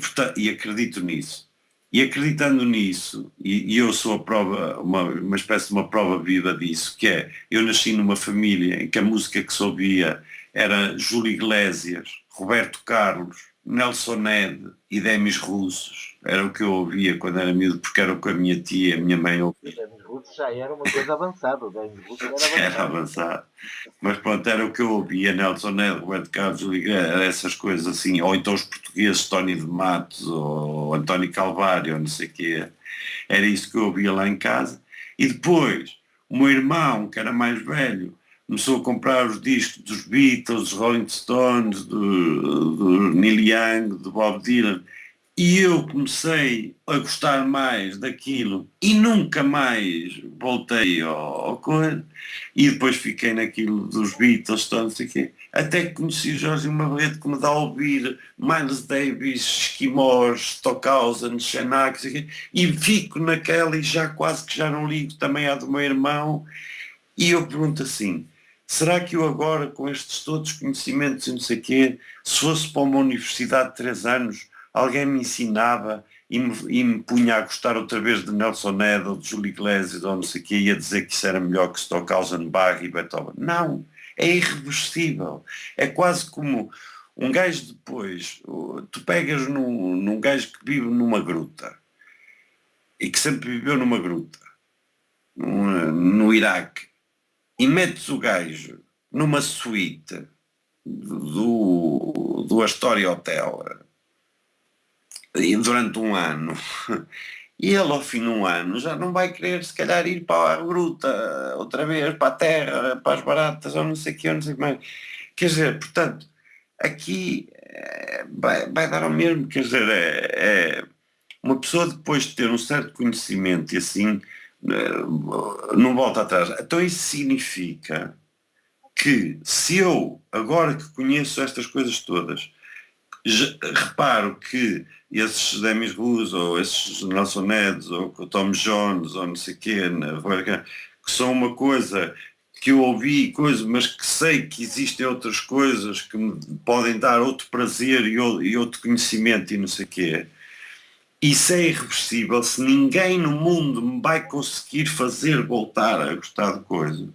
portanto, e acredito nisso. E acreditando nisso, e eu sou a prova, uma espécie de uma prova viva disso, que é, eu nasci numa família em que a música que se ouvia era Júlio Iglesias, Roberto Carlos, Nelson Ned e Demis Russos. Era o que eu ouvia quando era miúdo, porque era o que a minha tia, a minha mãe
O
ouvia.
Dennis Roots já era uma coisa avançada. O Dennis Roots era
Era
avançado.
avançado. Mas pronto, era o que eu ouvia, Nelson Ned, Roberto Carlos, Júlio Iglesias, era essas coisas assim, ou então os portugueses, Tony de Matos, ou António Calvário, ou não sei o quê. Era isso que eu ouvia lá em casa. E depois, o meu irmão, que era mais velho, começou a comprar os discos dos Beatles, dos Rolling Stones, do Neil Young, do Bob Dylan. E eu comecei a gostar mais daquilo e nunca mais voltei ao coisa. E depois fiquei naquilo dos Beatles, não sei o quê. Até que conheci o Jorge Marrete que me dá a ouvir Miles Davis, Esquimós, Stockhausen, Xenax, e fico naquela e já quase que já não ligo também à do meu irmão. E eu pergunto assim, será que eu agora, com estes todos conhecimentos e não sei o quê, se fosse para uma universidade de 3 anos, alguém me ensinava e me punha a gostar outra vez de Nelson Ned ou de Júlio Iglesias ou não sei o quê, ia dizer que isso era melhor que Stockhausen, Bach e Beethoven? Não, é irreversível. É quase como um gajo depois, tu pegas num gajo que vive numa gruta e que sempre viveu numa gruta, no Iraque, e metes o gajo numa suíte do Astoria Hotel e durante um ano, e ele ao fim de um ano já não vai querer se calhar ir para a gruta outra vez, para a terra, para as baratas ou não sei o que, ou não sei o que mais. Quer dizer, portanto, aqui vai dar ao mesmo, quer dizer, uma pessoa depois de ter um certo conhecimento e assim não volta atrás. Então isso significa que se eu, agora que conheço estas coisas todas, reparo que esses Demis Rus ou esses Nelson Neds ou o Tom Jones ou não sei o quê, que são uma coisa que eu ouvi, mas que sei que existem outras coisas que me podem dar outro prazer e outro conhecimento e não sei o quê. Isso é irreversível. Se ninguém no mundo me vai conseguir fazer voltar a gostar de coisa,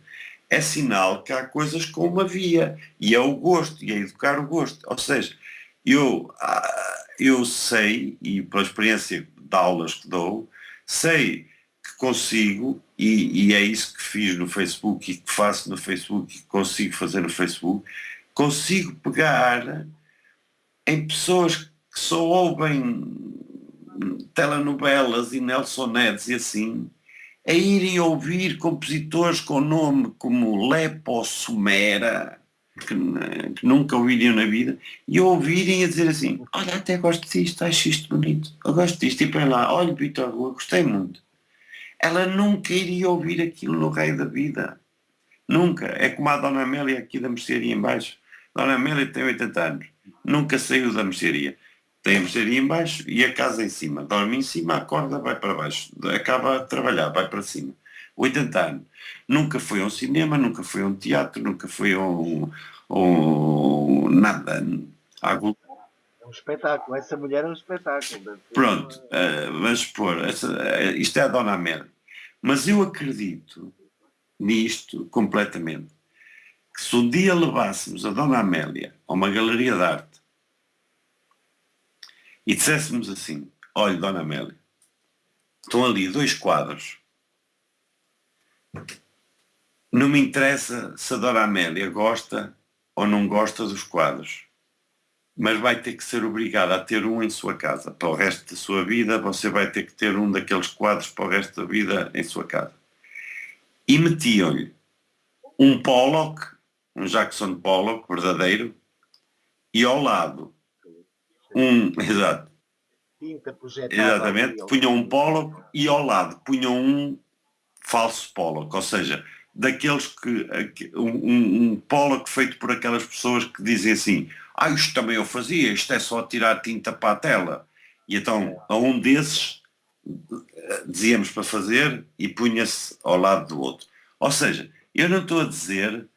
é sinal que há coisas com uma via, e é o gosto, e é educar o gosto. Ou seja, eu sei, e pela experiência de aulas que dou, sei que consigo, e é isso que fiz no Facebook e que faço no Facebook e que consigo fazer no Facebook, consigo pegar em pessoas que só ouvem telenovelas e Nelson Neds e assim, a irem ouvir compositores com nome como Lepo Sumera, que nunca ouviriam na vida, e ouvirem a dizer assim, olha, até gosto disto, acho isto bonito, eu gosto disto, e para lá, olha, Vitor Rua, gostei muito. Ela nunca iria ouvir aquilo no raio da vida. Nunca. É como a Dona Amélia aqui da mercearia em baixo. Dona Amélia tem 80 anos. Nunca saiu da mercearia. Tem a mercearia em baixo e a casa em cima. Dorme em cima, acorda, vai para baixo. Acaba de trabalhar, vai para cima. 80 anos. Nunca foi a um cinema, nunca foi a um teatro, nunca foi a ou nada.
É um espetáculo, essa mulher é um espetáculo.
Pronto, vamos supor, isto é a Dona Amélia. Mas eu acredito nisto completamente, que se um dia levássemos a Dona Amélia a uma galeria de arte e disséssemos assim, olha Dona Amélia, estão ali 2 quadros, não me interessa se a Dona Amélia gosta ou não gosta dos quadros, mas vai ter que ser obrigada a ter um em sua casa. Para o resto da sua vida, você vai ter que ter um daqueles quadros para o resto da vida em sua casa. E metiam-lhe um Pollock, um Jackson Pollock verdadeiro, e ao lado exato,
Tinta projetada.
exatamente, punham um Pollock e ao lado punham um falso Pollock, ou seja, daqueles que um Pollock feito por aquelas pessoas que dizem assim, isto também eu fazia, isto é só tirar tinta para a tela. E então a um desses dizíamos para fazer e punha-se ao lado do outro. Ou seja, eu não estou a dizer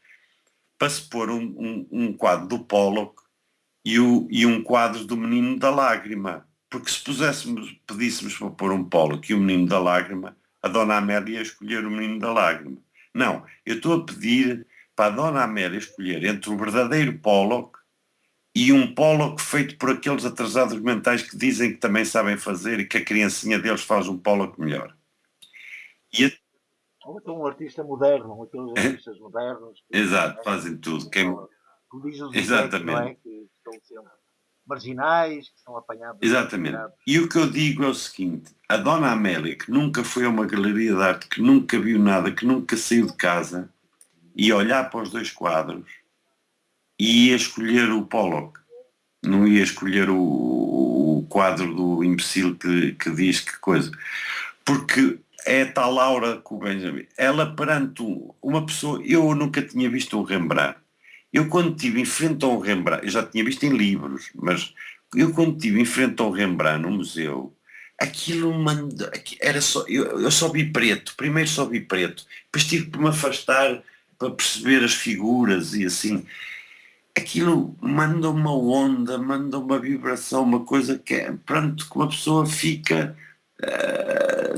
para se pôr um quadro do Pollock e um quadro do Menino da Lágrima, porque se pedíssemos para pôr um Pollock e o Menino da Lágrima, a Dona Amélia ia escolher o Menino da Lágrima. Não, eu estou a pedir para a Dona Amélia escolher entre o verdadeiro Pollock e um Pollock feito por aqueles atrasados mentais que dizem que também sabem fazer e que a criancinha deles faz um Pollock melhor.
Ou então um artista moderno, aqueles artistas modernos.
Exato, fazem tudo.
Como diz o Zizek, não é?
Exatamente.
Que estão sempre marginais, que são apanhados.
Exatamente. E o que eu digo é o seguinte, a Dona Amélia, que nunca foi a uma galeria de arte, que nunca viu nada, que nunca saiu de casa, ia olhar para os 2 quadros e ia escolher o Pollock. Não ia escolher o quadro do imbecil que diz que coisa. Porque é a tal Laura com o Benjamin. Ela perante uma pessoa, eu nunca tinha visto um Rembrandt. Eu quando estive em frente a um Rembrandt, eu já tinha visto em livros, mas eu quando estive em frente a um Rembrandt no museu, aquilo era só, eu só vi preto, primeiro só vi preto, depois tive que me afastar para perceber as figuras e assim. Aquilo manda uma onda, manda uma vibração, uma coisa que é, pronto, que uma pessoa fica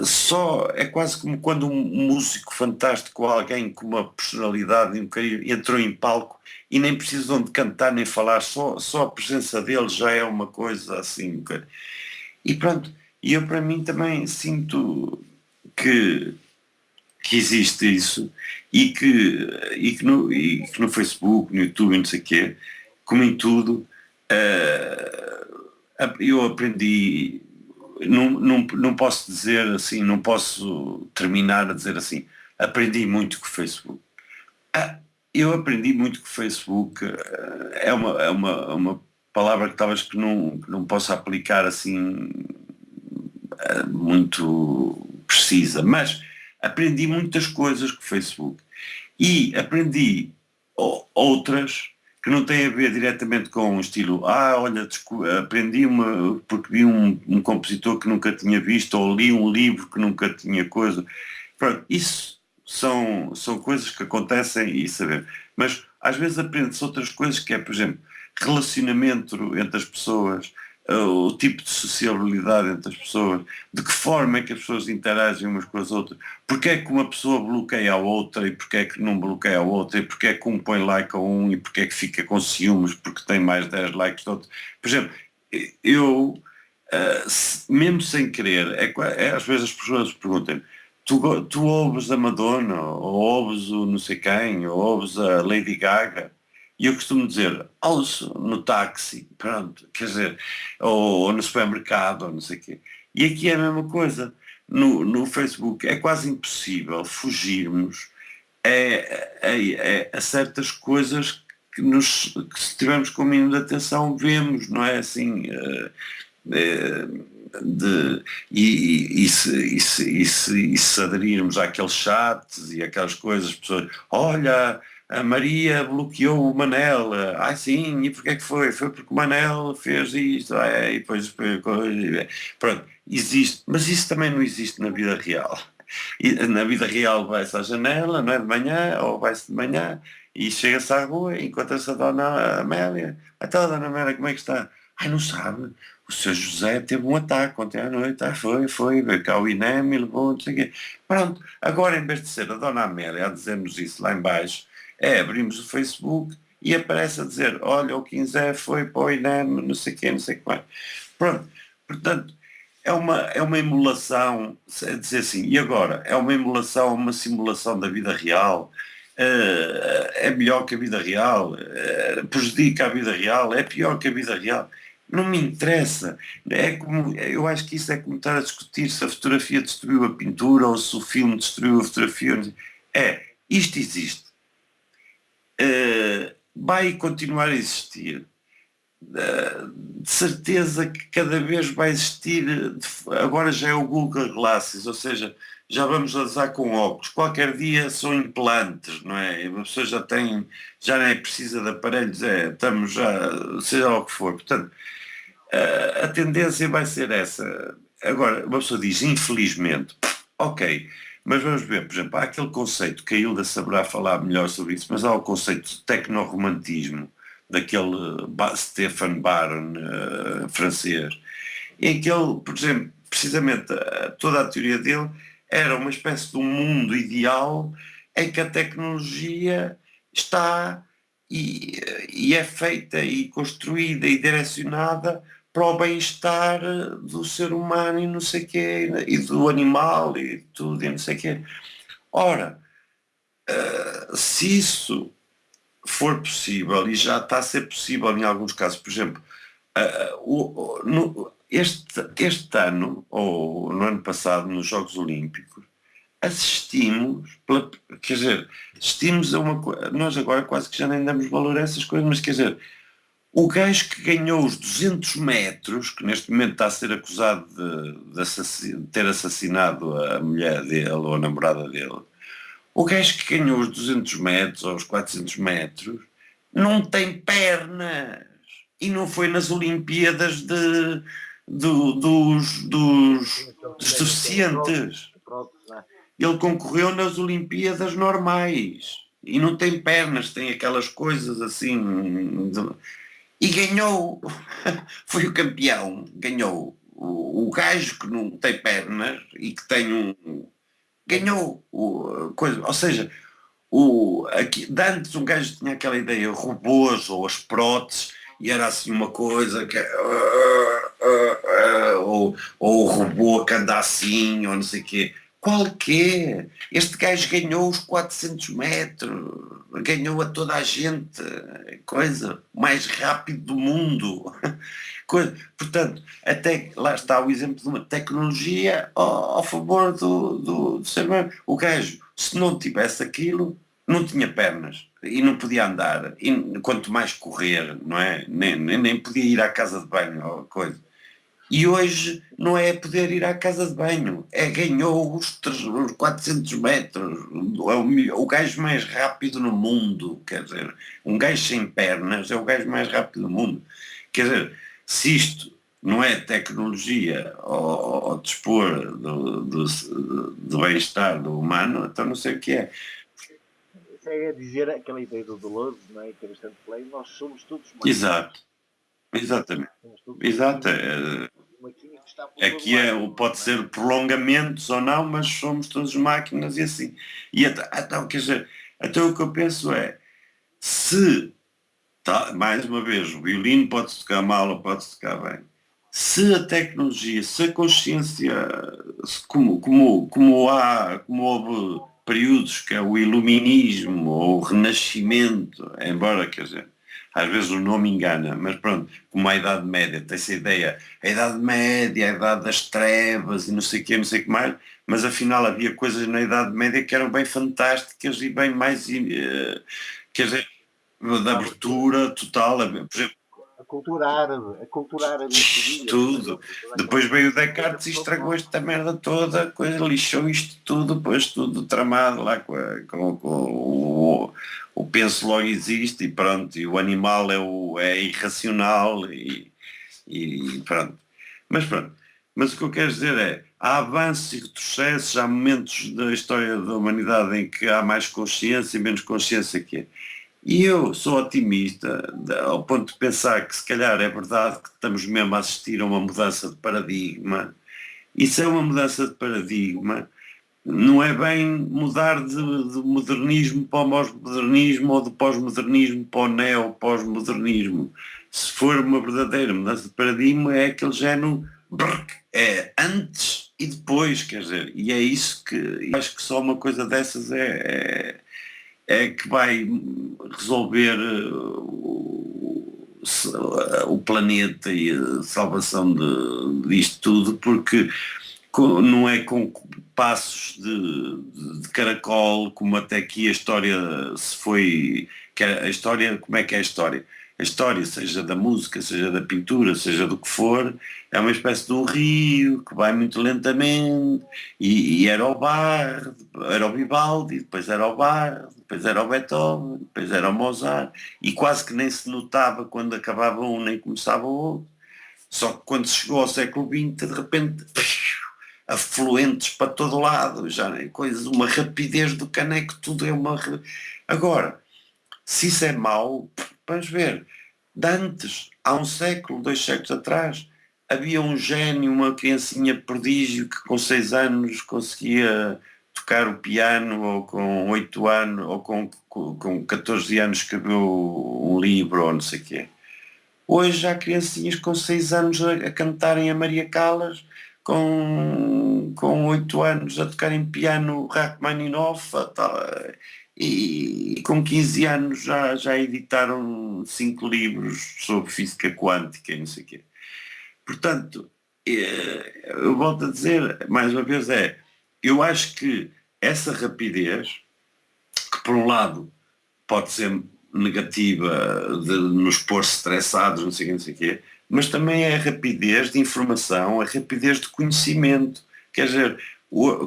só, é quase como quando um músico fantástico, alguém com uma personalidade incrível, entrou em palco e nem precisam de cantar nem falar, só a presença dele já é uma coisa assim. E pronto, e eu para mim também sinto que existe isso e que no Facebook, no YouTube, não sei o quê, como em tudo, eu aprendi, não posso dizer assim, não posso terminar a dizer assim, aprendi muito com o Facebook. Eu aprendi muito com o Facebook, é uma palavra que talvez que não possa aplicar assim muito precisa, mas aprendi muitas coisas com o Facebook e aprendi outras que não têm a ver diretamente com o estilo, olha, aprendi porque vi um compositor que nunca tinha visto ou li um livro que nunca tinha coisa. Pronto, isso são coisas que acontecem e saber. Mas às vezes aprende-se outras coisas que é, por exemplo, relacionamento entre as pessoas, o tipo de sociabilidade entre as pessoas, de que forma é que as pessoas interagem umas com as outras, porque é que uma pessoa bloqueia a outra e porque é que não bloqueia a outra, e porque é que um põe like a um e porque é que fica com ciúmes porque tem mais 10 likes do outro. Por exemplo, eu, mesmo sem querer, às vezes as pessoas perguntam-me, tu ouves a Madonna, ou ouves o não sei quem, ou ouves a Lady Gaga? E eu costumo dizer, ouço no táxi, pronto, quer dizer, ou no supermercado, ou não sei o quê. E aqui é a mesma coisa. No Facebook é quase impossível fugirmos a certas coisas que se tivermos com o mínimo de atenção vemos, não é assim? Se aderirmos àqueles chats e aquelas coisas, as pessoas, olha, a Maria bloqueou o Manel, sim, e porquê é que foi? Foi porque o Manel fez isto, e depois, pronto, existe, mas isso também não existe na vida real. E na vida real vai-se à janela, não é de manhã, ou vai-se de manhã, e chega-se à rua e encontra-se a Dona Amélia. Então, Dona Amélia, como é que está? Ai, não sabe. O Sr. José teve um ataque ontem à noite. Ah, foi, veio cá o INEM e levou, não sei o quê. Pronto, agora em vez de ser a Dona Amélia a dizer-nos isso lá em baixo, abrimos o Facebook e aparece a dizer, olha, o 15 foi para o INEM, não sei o quê, não sei o que mais. Pronto, portanto, é uma emulação, dizer assim, e agora? É uma emulação, uma simulação da vida real? É melhor que a vida real? Prejudica a vida real? É pior que a vida real? Não me interessa. Eu acho que isso é como estar a discutir se a fotografia destruiu a pintura ou se o filme destruiu a fotografia. Isto existe. Vai continuar a existir. De certeza que cada vez vai existir, agora já é o Google Glasses, ou seja, já vamos usar com óculos, qualquer dia são implantes, não é? A pessoa já nem precisa de aparelhos, estamos já, seja lá o que for, portanto, a tendência vai ser essa. Agora, uma pessoa diz, infelizmente, ok, mas vamos ver, por exemplo, há aquele conceito que a Hilda saberá falar melhor sobre isso, mas há o conceito de tecnorromantismo, daquele Stefan Baron francês, em que ele, por exemplo, precisamente toda a teoria dele era uma espécie de um mundo ideal em que a tecnologia está e é feita e construída e direcionada para o bem-estar do ser humano e não sei quê, e do animal e tudo e não sei quê. Ora, se isso for possível, e já está a ser possível em alguns casos, por exemplo, este ano, ou no ano passado, nos Jogos Olímpicos, assistimos, quer dizer, assistimos a uma coisa, nós agora quase que já nem damos valor a essas coisas, mas quer dizer, o gajo que ganhou os 200 metros, que neste momento está a ser acusado de ter assassinado a mulher dele ou a namorada dele, o gajo que ganhou os 200 metros ou os 400 metros não tem pernas e não foi nas Olimpíadas dos deficientes. Ele concorreu nas Olimpíadas normais e não tem pernas, tem aquelas coisas assim e ganhou. Foi o campeão, ganhou. O gajo que não tem pernas e que tem ganhou coisa, ou seja, de antes um gajo tinha aquela ideia, robôs ou as próteses, e era assim uma coisa que ou o robô que anda assim, ou não sei o quê. Qual que é? Este gajo ganhou os 400 metros, ganhou a toda a gente, coisa, mais rápido do mundo. Portanto, até lá está o exemplo de uma tecnologia ao favor do ser humano. O gajo, se não tivesse aquilo, não tinha pernas e não podia andar, e quanto mais correr, não é? Nem podia ir à casa de banho ou coisa. E hoje não é poder ir à casa de banho, ganhou os 400 metros, o gajo mais rápido no mundo, quer dizer, um gajo sem pernas é o gajo mais rápido do mundo. Quer dizer, se isto não é tecnologia ao dispor do bem-estar do humano, então não sei o que é.
Isso é dizer aquela ideia do Deleuze, não é? Que é bastante play, nós somos todos
máquinas. Exato, exatamente. Exato. Aqui pode ser prolongamentos ou não, mas somos todos máquinas e assim. E então, quer dizer, até o que eu penso é, se, mais uma vez, o violino pode-se tocar mal ou pode-se tocar bem, se a tecnologia, se a consciência, como houve períodos que é o iluminismo ou o renascimento, embora, quer dizer, às vezes o nome engana, mas pronto, como a Idade Média, tem-se a ideia, a Idade Média, a Idade das Trevas e não sei o que, não sei o que mais, mas afinal havia coisas na Idade Média que eram bem fantásticas e bem mais, quer dizer, da abertura total, por exemplo,
a cultura árabe
tudo. Depois veio o Descartes e estragou esta merda toda, coisa, lixou isto tudo, pôs tudo tramado lá com o penso logo existe e pronto, e o animal é irracional e pronto. Mas pronto. Mas o que eu quero dizer é, há avanços e retrocessos, há momentos da história da humanidade em que há mais consciência e menos consciência que é. E eu sou otimista, ao ponto de pensar que se calhar é verdade que estamos mesmo a assistir a uma mudança de paradigma. Isso é uma mudança de paradigma, não é bem mudar de modernismo para o pós-modernismo ou de pós-modernismo para o neo-pós-modernismo. Se for uma verdadeira mudança de paradigma é aquele género, é antes e depois, quer dizer, e é isso que acho que só uma coisa dessas é que vai resolver o planeta e a salvação disto tudo, porque não é com passos de caracol como até aqui a história se foi, que a história, como é que é a história? A história, seja da música, seja da pintura, seja do que for, é uma espécie de um rio que vai muito lentamente e era o Bach, era o Vivaldi, depois era o Bach, depois era o Beethoven, depois era o Mozart e quase que nem se notava quando acabava um nem começava o outro. Só que quando se chegou ao século XX, de repente, afluentes para todo lado, já é coisa, uma rapidez do caneco, tudo é uma... Agora, se isso é mau, vamos ver, de antes, há um século, 2 séculos atrás, havia um gênio, uma criancinha prodígio que com 6 anos conseguia tocar o piano, ou com 8 anos, ou com 14 anos escreveu um livro, ou não sei o quê. Hoje há criancinhas com 6 anos a cantarem a Maria Callas, com 8 anos a tocarem piano Rachmaninoff, e com 15 anos já editaram 5 livros sobre física quântica e não sei o quê. Portanto, eu volto a dizer, mais uma vez, eu acho que essa rapidez, que por um lado pode ser negativa de nos pôr estressados, não sei o quê, mas também é a rapidez de informação, a rapidez de conhecimento. Quer dizer,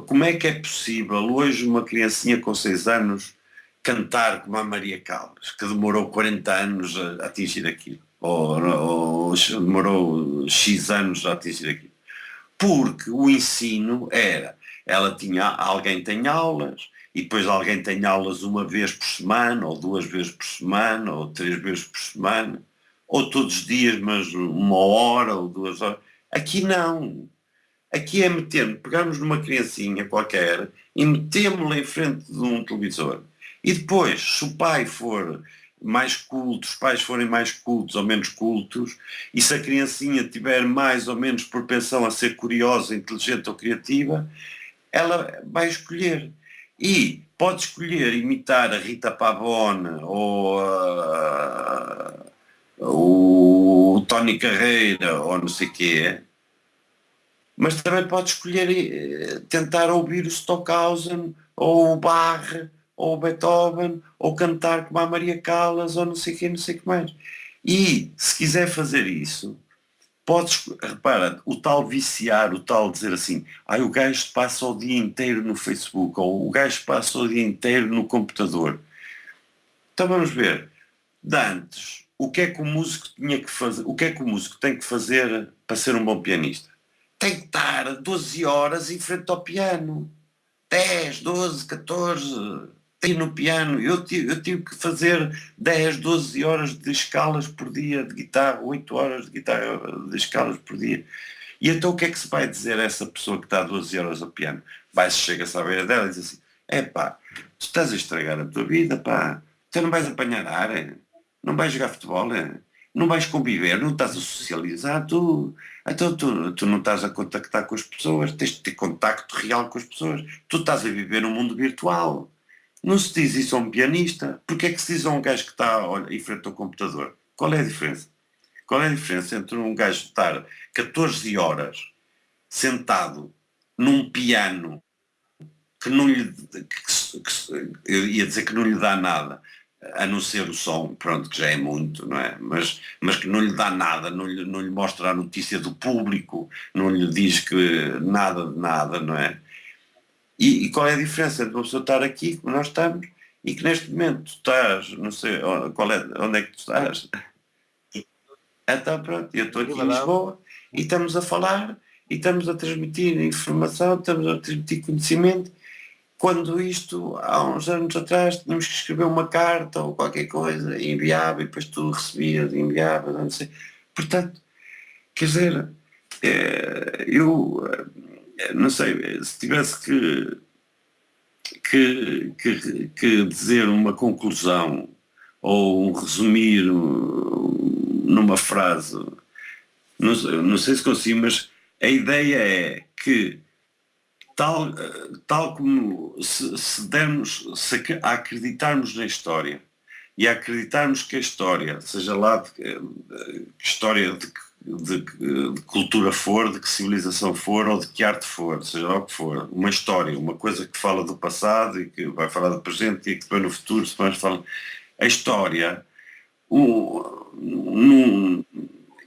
como é que é possível hoje uma criancinha com 6 anos cantar como a Maria Callas, que demorou 40 anos a atingir aquilo, ou demorou X anos a atingir aquilo? Porque o ensino era, alguém tem aulas, e depois alguém tem aulas uma vez por semana, ou 2 vezes por semana, ou 3 vezes por semana, ou todos os dias, mas 1 hora ou 2 horas. Aqui não. Aqui é pegarmos numa criancinha qualquer e metemos-la em frente de um televisor. E depois, se o pai for mais culto, os pais forem mais cultos ou menos cultos, e se a criancinha tiver mais ou menos propensão a ser curiosa, inteligente ou criativa, ela vai escolher. E pode escolher imitar a Rita Pavone ou o Tony Carreira ou não sei o quê, mas também pode escolher tentar ouvir o Stockhausen ou o Bach ou o Beethoven ou cantar como a Maria Callas ou não sei o quê, não sei o que mais. E se quiser fazer isso, podes, repara, o tal viciar, o tal dizer assim, o gajo passa o dia inteiro no Facebook, ou o gajo passa o dia inteiro no computador. Então vamos ver, de antes, o que é que o músico tinha que fazer, o que é que o músico tem que fazer para ser um bom pianista? Tem que estar 12 horas em frente ao piano, 10, 12, 14, tem no piano. Eu tive que fazer 10, 12 horas de escalas por dia de guitarra, 8 horas de guitarra de escalas por dia. E então o que é que se vai dizer a essa pessoa que está 12 horas ao piano? Chega-se à beira dela e diz assim, tu estás a estragar a tua vida, pá, tu não vais apanhar ar, não vais jogar futebol, não vais conviver, não estás a socializar, então tu não estás a contactar com as pessoas, tens de ter contacto real com as pessoas, tu estás a viver num mundo virtual. Não se diz isso a um pianista. Porque é que se diz a um gajo que está em frente ao computador? Qual é a diferença? Qual é a diferença entre um gajo estar 14 horas sentado num piano que não lhe... eu ia dizer que não lhe dá nada, a não ser o som, pronto, que já é muito, não é? Mas que não lhe dá nada, não lhe mostra a notícia do público, não lhe diz que nada de nada, não é? E qual é a diferença entre uma pessoa estar aqui, como nós estamos, e que neste momento tu estás, não sei onde é que tu estás? Então pronto, eu estou aqui em Lisboa e estamos a falar e estamos a transmitir informação, estamos a transmitir conhecimento, quando isto, há uns anos atrás, tínhamos que escrever uma carta ou qualquer coisa e enviava, e depois tu recebias e enviavas, não sei. Portanto, quer dizer, eu não sei, se tivesse que dizer uma conclusão ou um resumir numa frase, não sei se consigo, mas a ideia é que tal como se acreditarmos na história e acreditarmos que a história, seja lá de que história de cultura for, de que civilização for ou de que arte for, seja lá o que for, uma história, uma coisa que fala do passado e que vai falar do presente e que depois no futuro se vai falar. A história,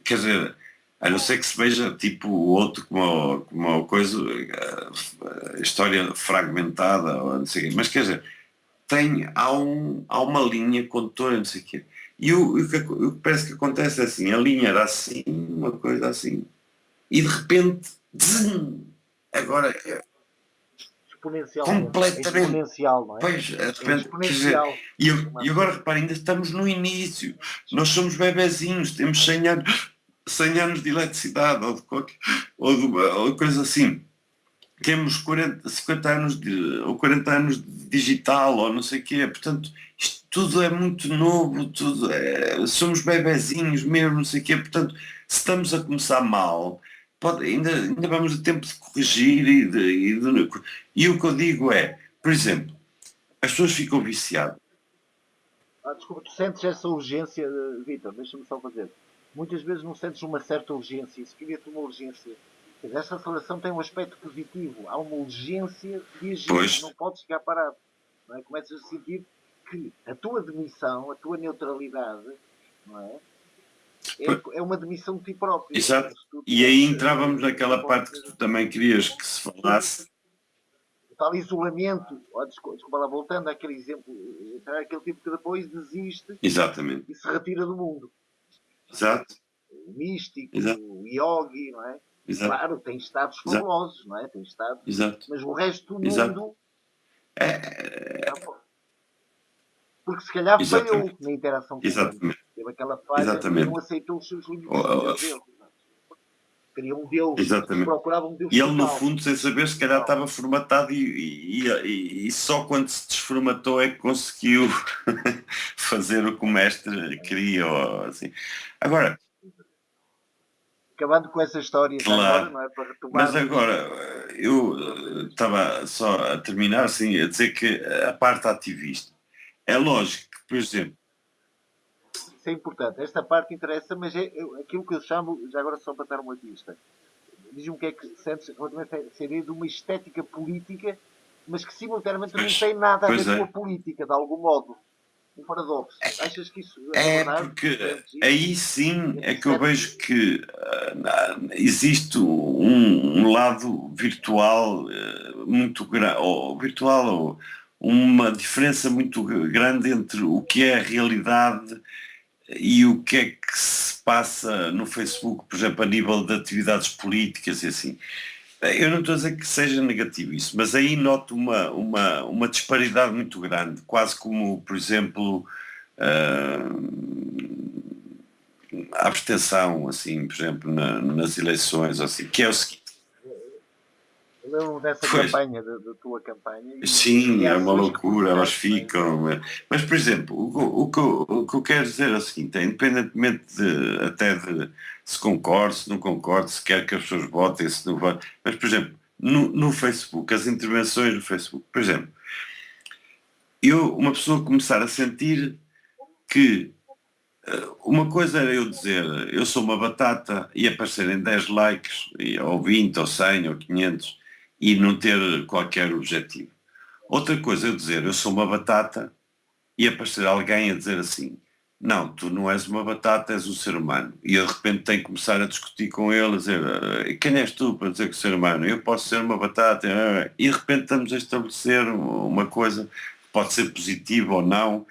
quer dizer, a não ser que se veja tipo o outro como uma coisa, a história fragmentada, ou não sei o quê, mas quer dizer, há uma linha condutora, não sei o quê. E o que parece que acontece é assim, a linha era assim, uma coisa assim, e de repente, agora é
Exponencialmente. É
completamente.
exponencial, não é?
Pois, de
É
repente, quer dizer,
exponencial.
e agora reparem, ainda estamos no início, nós somos bebezinhos, temos 100 anos de eletricidade ou coisa assim. Temos 40, 50 anos ou 40 anos de digital ou não sei o quê, portanto, isto tudo é muito novo, somos bebezinhos mesmo, não sei o quê, portanto, se estamos a começar mal, ainda vamos a tempo de corrigir e o que eu digo é, por exemplo, as pessoas ficam viciadas.
Desculpa, tu sentes essa urgência, Vitor, deixa-me só fazer. Muitas vezes não sentes uma certa urgência, isso cria-te uma urgência. Esta aceleração tem um aspecto positivo, há uma urgência de agir,
Pois,
não podes ficar parado. Não é? Começas a sentir que a tua demissão, a tua neutralidade, não é? É uma demissão de ti próprio. É
exato.
como se tu
E aí
tivesse,
entrávamos naquela parte que tu também querias que se falasse.
o tal isolamento, desculpa lá, voltando àquele exemplo, aquele tipo que depois desiste
Exatamente.
e se retira do mundo.
Exato.
O místico,
Exato.
o yogi, não é?
Exato.
Claro, tem estados
Exato.
fabulosos, não é? Tem estados,
Exato.
mas o resto do
Exato.
mundo,
É,
porque se calhar
exatamente.
falhou na interação com o mundo.
Exatamente.
Teve aquela falha e não
Exatamente.
aceitou os seus
Oh,
limites,
oh,
muitas vezes. Queria um Deus, se
exatamente.
procurava um Deus
E ele, no
total.
fundo, sem saber, se calhar estava formatado e só quando se desformatou é que conseguiu fazer o que o mestre queria. Ou assim. Agora,
Acabando com essa história já agora,
claro,
não é? Para
mas
retomarmos.
agora eu estava só a terminar assim, a dizer que a parte ativista, é lógico que, por exemplo,
Isso é importante. Esta parte interessa, mas é aquilo que eu chamo, já agora só para dar uma pista. Diz-me o que é que sentes relativamente a essa ideia de uma estética política, mas que simultaneamente não tem nada a
pois
ver com a
é,
política, de algum modo. Um paradoxo. Achas que isso é
é
verdade?
porque
Sentes isso?
aí sim é que eu
Certo?
vejo que existe um lado virtual muito grande, ou virtual, ou uma diferença muito grande entre o que é a realidade e o que é que se passa no Facebook, por exemplo, a nível de atividades políticas e assim. Eu não estou a dizer que seja negativo isso, mas aí noto uma disparidade muito grande, quase como, por exemplo, a abstenção, assim, por exemplo, nas eleições, assim, que é o seguinte.
Eu lembro dessa
Pois,
campanha, da tua campanha, e as
sim, é uma
reações que
loucura, elas
provocaste, não é?
ficam. Mas, por exemplo, o que eu quero dizer é o seguinte, é, independentemente até de se concordo, se não concordo, se quer que as pessoas votem, se não votem, mas, por exemplo, no Facebook, as intervenções no Facebook, por exemplo, uma pessoa começar a sentir que uma coisa era eu dizer eu sou uma batata e aparecerem 10 likes, ou 20, ou 100, ou 500 e não ter qualquer objetivo. Outra coisa é eu dizer eu sou uma batata e aparecer alguém a dizer assim não, tu não és uma batata, és um ser humano. E eu de repente tenho que começar a discutir com ele, a dizer quem és tu para dizer que sou ser humano? Eu posso ser uma batata. E de repente estamos a estabelecer uma coisa que pode ser positiva ou não.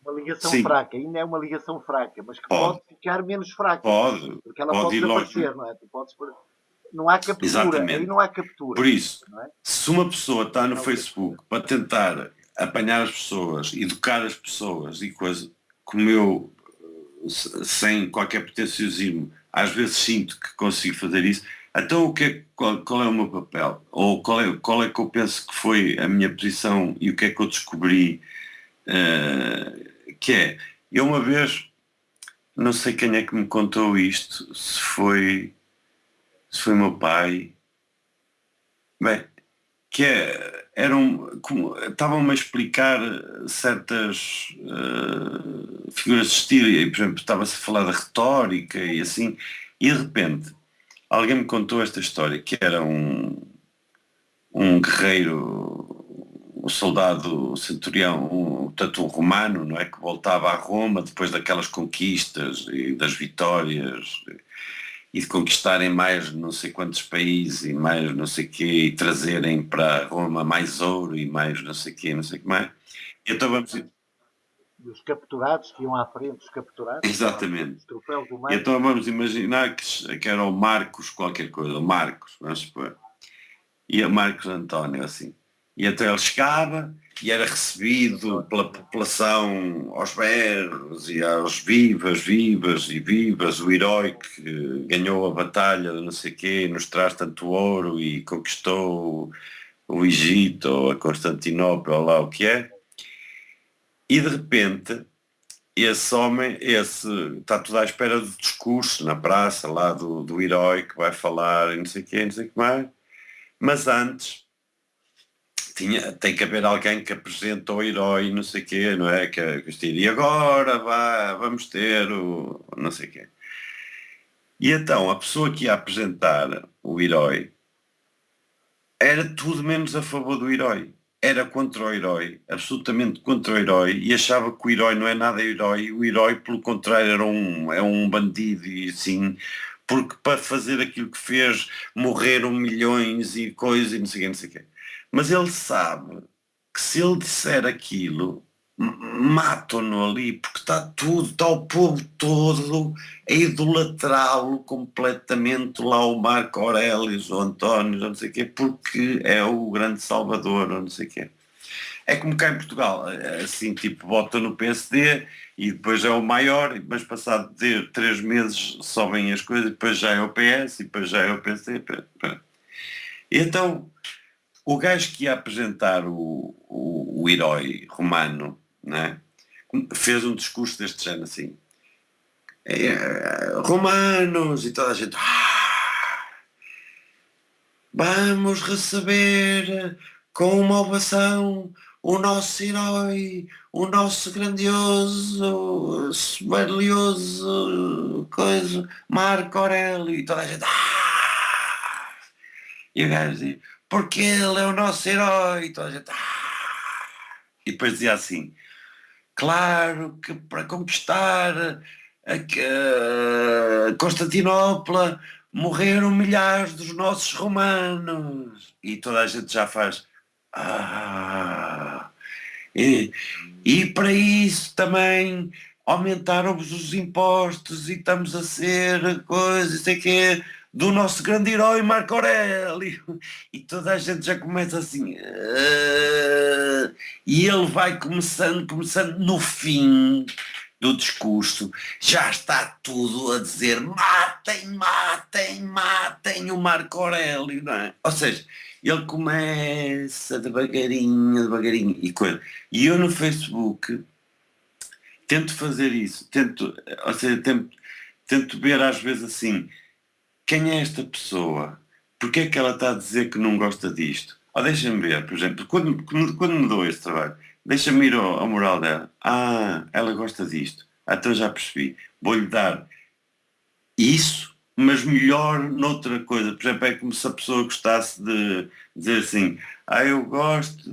uma ligação
sim,
fraca, ainda é uma ligação fraca, mas que
pode,
pode ficar menos fraca,
pode,
porque ela
pode
pode
ir logo,
desaparecer, não é? Não há captura, aí
exatamente.
não há
Por
captura,
isso,
não é?
se uma pessoa está no
Não há captura.
Facebook para tentar apanhar as pessoas, educar as pessoas e coisa, como eu, sem qualquer pretenciosismo, às vezes sinto que consigo fazer isso, então qual é o meu papel? Ou qual é que eu penso que foi a minha posição e o que é que eu descobri? Que é, eu uma vez, não sei quem é que me contou isto, se foi meu pai, bem, que estavam-me a explicar certas figuras de estilo, e, por exemplo, estava-se a falar da retórica e assim, e de repente alguém me contou esta história, que era um guerreiro, um soldado centurião, portanto um romano, não é, que voltava a Roma depois daquelas conquistas e das vitórias e de conquistarem mais não sei quantos países e mais não sei quê e trazerem para Roma mais ouro e mais não sei quê, não sei o que mais. Então vamos,
E os capturados que iam à frente, os capturados que iam à frente,
exatamente.
os troféus humanos,
Então vamos imaginar que era o Marcos qualquer coisa, o Marcos, vamos supor. E o Marcos António, assim. E então ele chegava e era recebido pela população aos berros e aos vivas, vivas e vivas, o herói que ganhou a batalha de não sei quê, nos traz tanto ouro e conquistou o Egito ou a Constantinopla ou lá o que é. E de repente esse homem, está tudo à espera do discurso na praça lá do herói que vai falar e não sei o quê, não sei o que mais. Mas antes tem que haver alguém que apresenta o herói, não sei o quê, não é? E agora vamos ter o não sei o quê. E então a pessoa que ia apresentar o herói era tudo menos a favor do herói. Era contra o herói, absolutamente contra o herói, e achava que o herói não é nada herói, o herói, pelo contrário, é um bandido e assim, porque para fazer aquilo que fez, morreram milhões e coisas e não sei o quê, não sei o quê. Mas ele sabe que se ele disser aquilo, matam-no ali, porque está o povo todo a idolatrá-lo completamente, lá o Marco Aurélio, o António, não sei o quê, porque é o grande salvador, não sei o quê. É como cá em Portugal, assim, tipo, vota no PSD e depois é o maior, mas passado de 3 meses sobem as coisas, e depois já é o PS, e depois já é o PSD. Então, o gajo que ia apresentar o herói romano, né, fez um discurso deste género assim, romanos, e toda a gente, vamos receber com uma ovação o nosso herói, o nosso grandioso, valioso coisa, Marco Aurélio, e toda a gente, e o gajo dizia, porque ele é o nosso herói, e toda a gente, e depois dizia assim, claro que para conquistar a Constantinopla morreram milhares dos nossos romanos. E toda a gente já faz. Ah, e, e para isso também aumentaram-vos os impostos e estamos a ser coisas, sei que do nosso grande herói Marco Aurélio. E toda a gente já começa assim. E ele vai começando no fim do discurso, já está tudo a dizer matem, matem, matem o Marco Aurélio, não é? Ou seja, ele começa devagarinho, devagarinho e coisa. E eu no Facebook tento fazer isso, ou seja, tento ver às vezes assim, quem é esta pessoa? Porquê é que ela está a dizer que não gosta disto? Ou deixa-me ver, por exemplo, quando me dou esse trabalho, deixa-me ir ao moral dela. Ah, ela gosta disto. Ah, então já percebi. Vou-lhe dar isso, mas melhor noutra coisa. Por exemplo, é como se a pessoa gostasse de dizer assim, eu gosto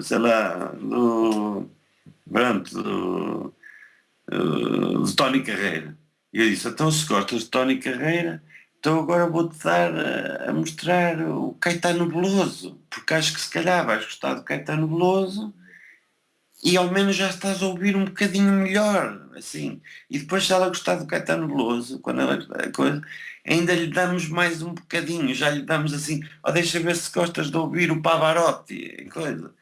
sei lá, pronto, de Tony Carreira. E eu disse, então se gostas de Tony Carreira, então agora vou-te dar a mostrar o Caetano Veloso, porque acho que se calhar vais gostar do Caetano Veloso e ao menos já estás a ouvir um bocadinho melhor, assim. E depois, se ela gostar do Caetano Veloso, quando ela gostar da coisa, ainda lhe damos mais um bocadinho, já lhe damos assim, ó, deixa ver se gostas de ouvir o Pavarotti, e coisa.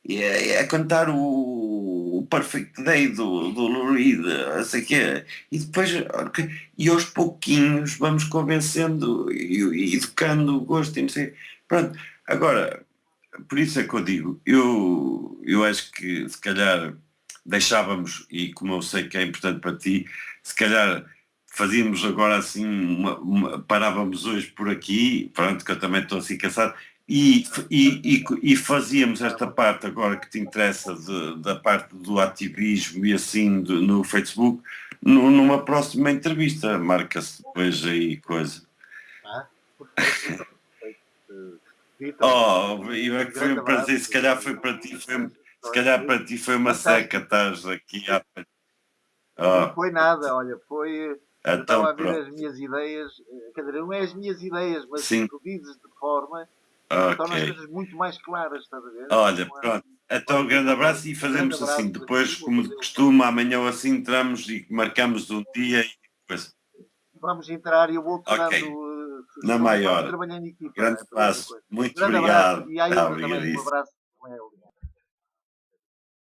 E é cantar o Perfect Day do Lou Reed, não sei o quê. E depois, ok, e aos pouquinhos vamos convencendo e educando o gosto e não sei. Pronto, agora, por isso é que eu digo, eu acho que se calhar deixávamos, e como eu sei que é importante para ti, se calhar fazíamos agora assim, parávamos hoje por aqui, pronto, que eu também estou assim cansado, e fazíamos esta parte agora que te interessa da parte do ativismo e assim no Facebook, numa próxima entrevista, marca-se depois aí coisa.
Tá? Perfeito. Perfeito. Vitor,
Oh, eu é que foi
grande
um prazer, se
abraço
calhar foi para ti, se calhar para ti foi uma seca,
fantástico.
estás aqui
Não
oh,
foi nada, olha, foi. Eu estava
então
a ver
pronto,
as minhas ideias, quer dizer, não é as minhas ideias, mas
sim,
tu dizes de forma que
ok.
torna as coisas muito mais claras, estás a ver?
Olha,
Não é?
pronto. Então,
Olha,
um grande
Vitor, olha,
abraço e
grande
fazemos assim.
abraço para ti,
Depois,
vou
como de
fazer o
costume, amanhã ou assim entramos e marcamos um dia e depois.
Vamos entrar e eu vou-te
Ok,
dando
na
sugestões. Vamos
maior.
trabalhar em equipa, não
Grande
é? Por outra
abraço.
coisa.
Muito
Grande abraço
obrigado.
e à
Tá,
Ilza também. Um
obrigadíssimo.
abraço também.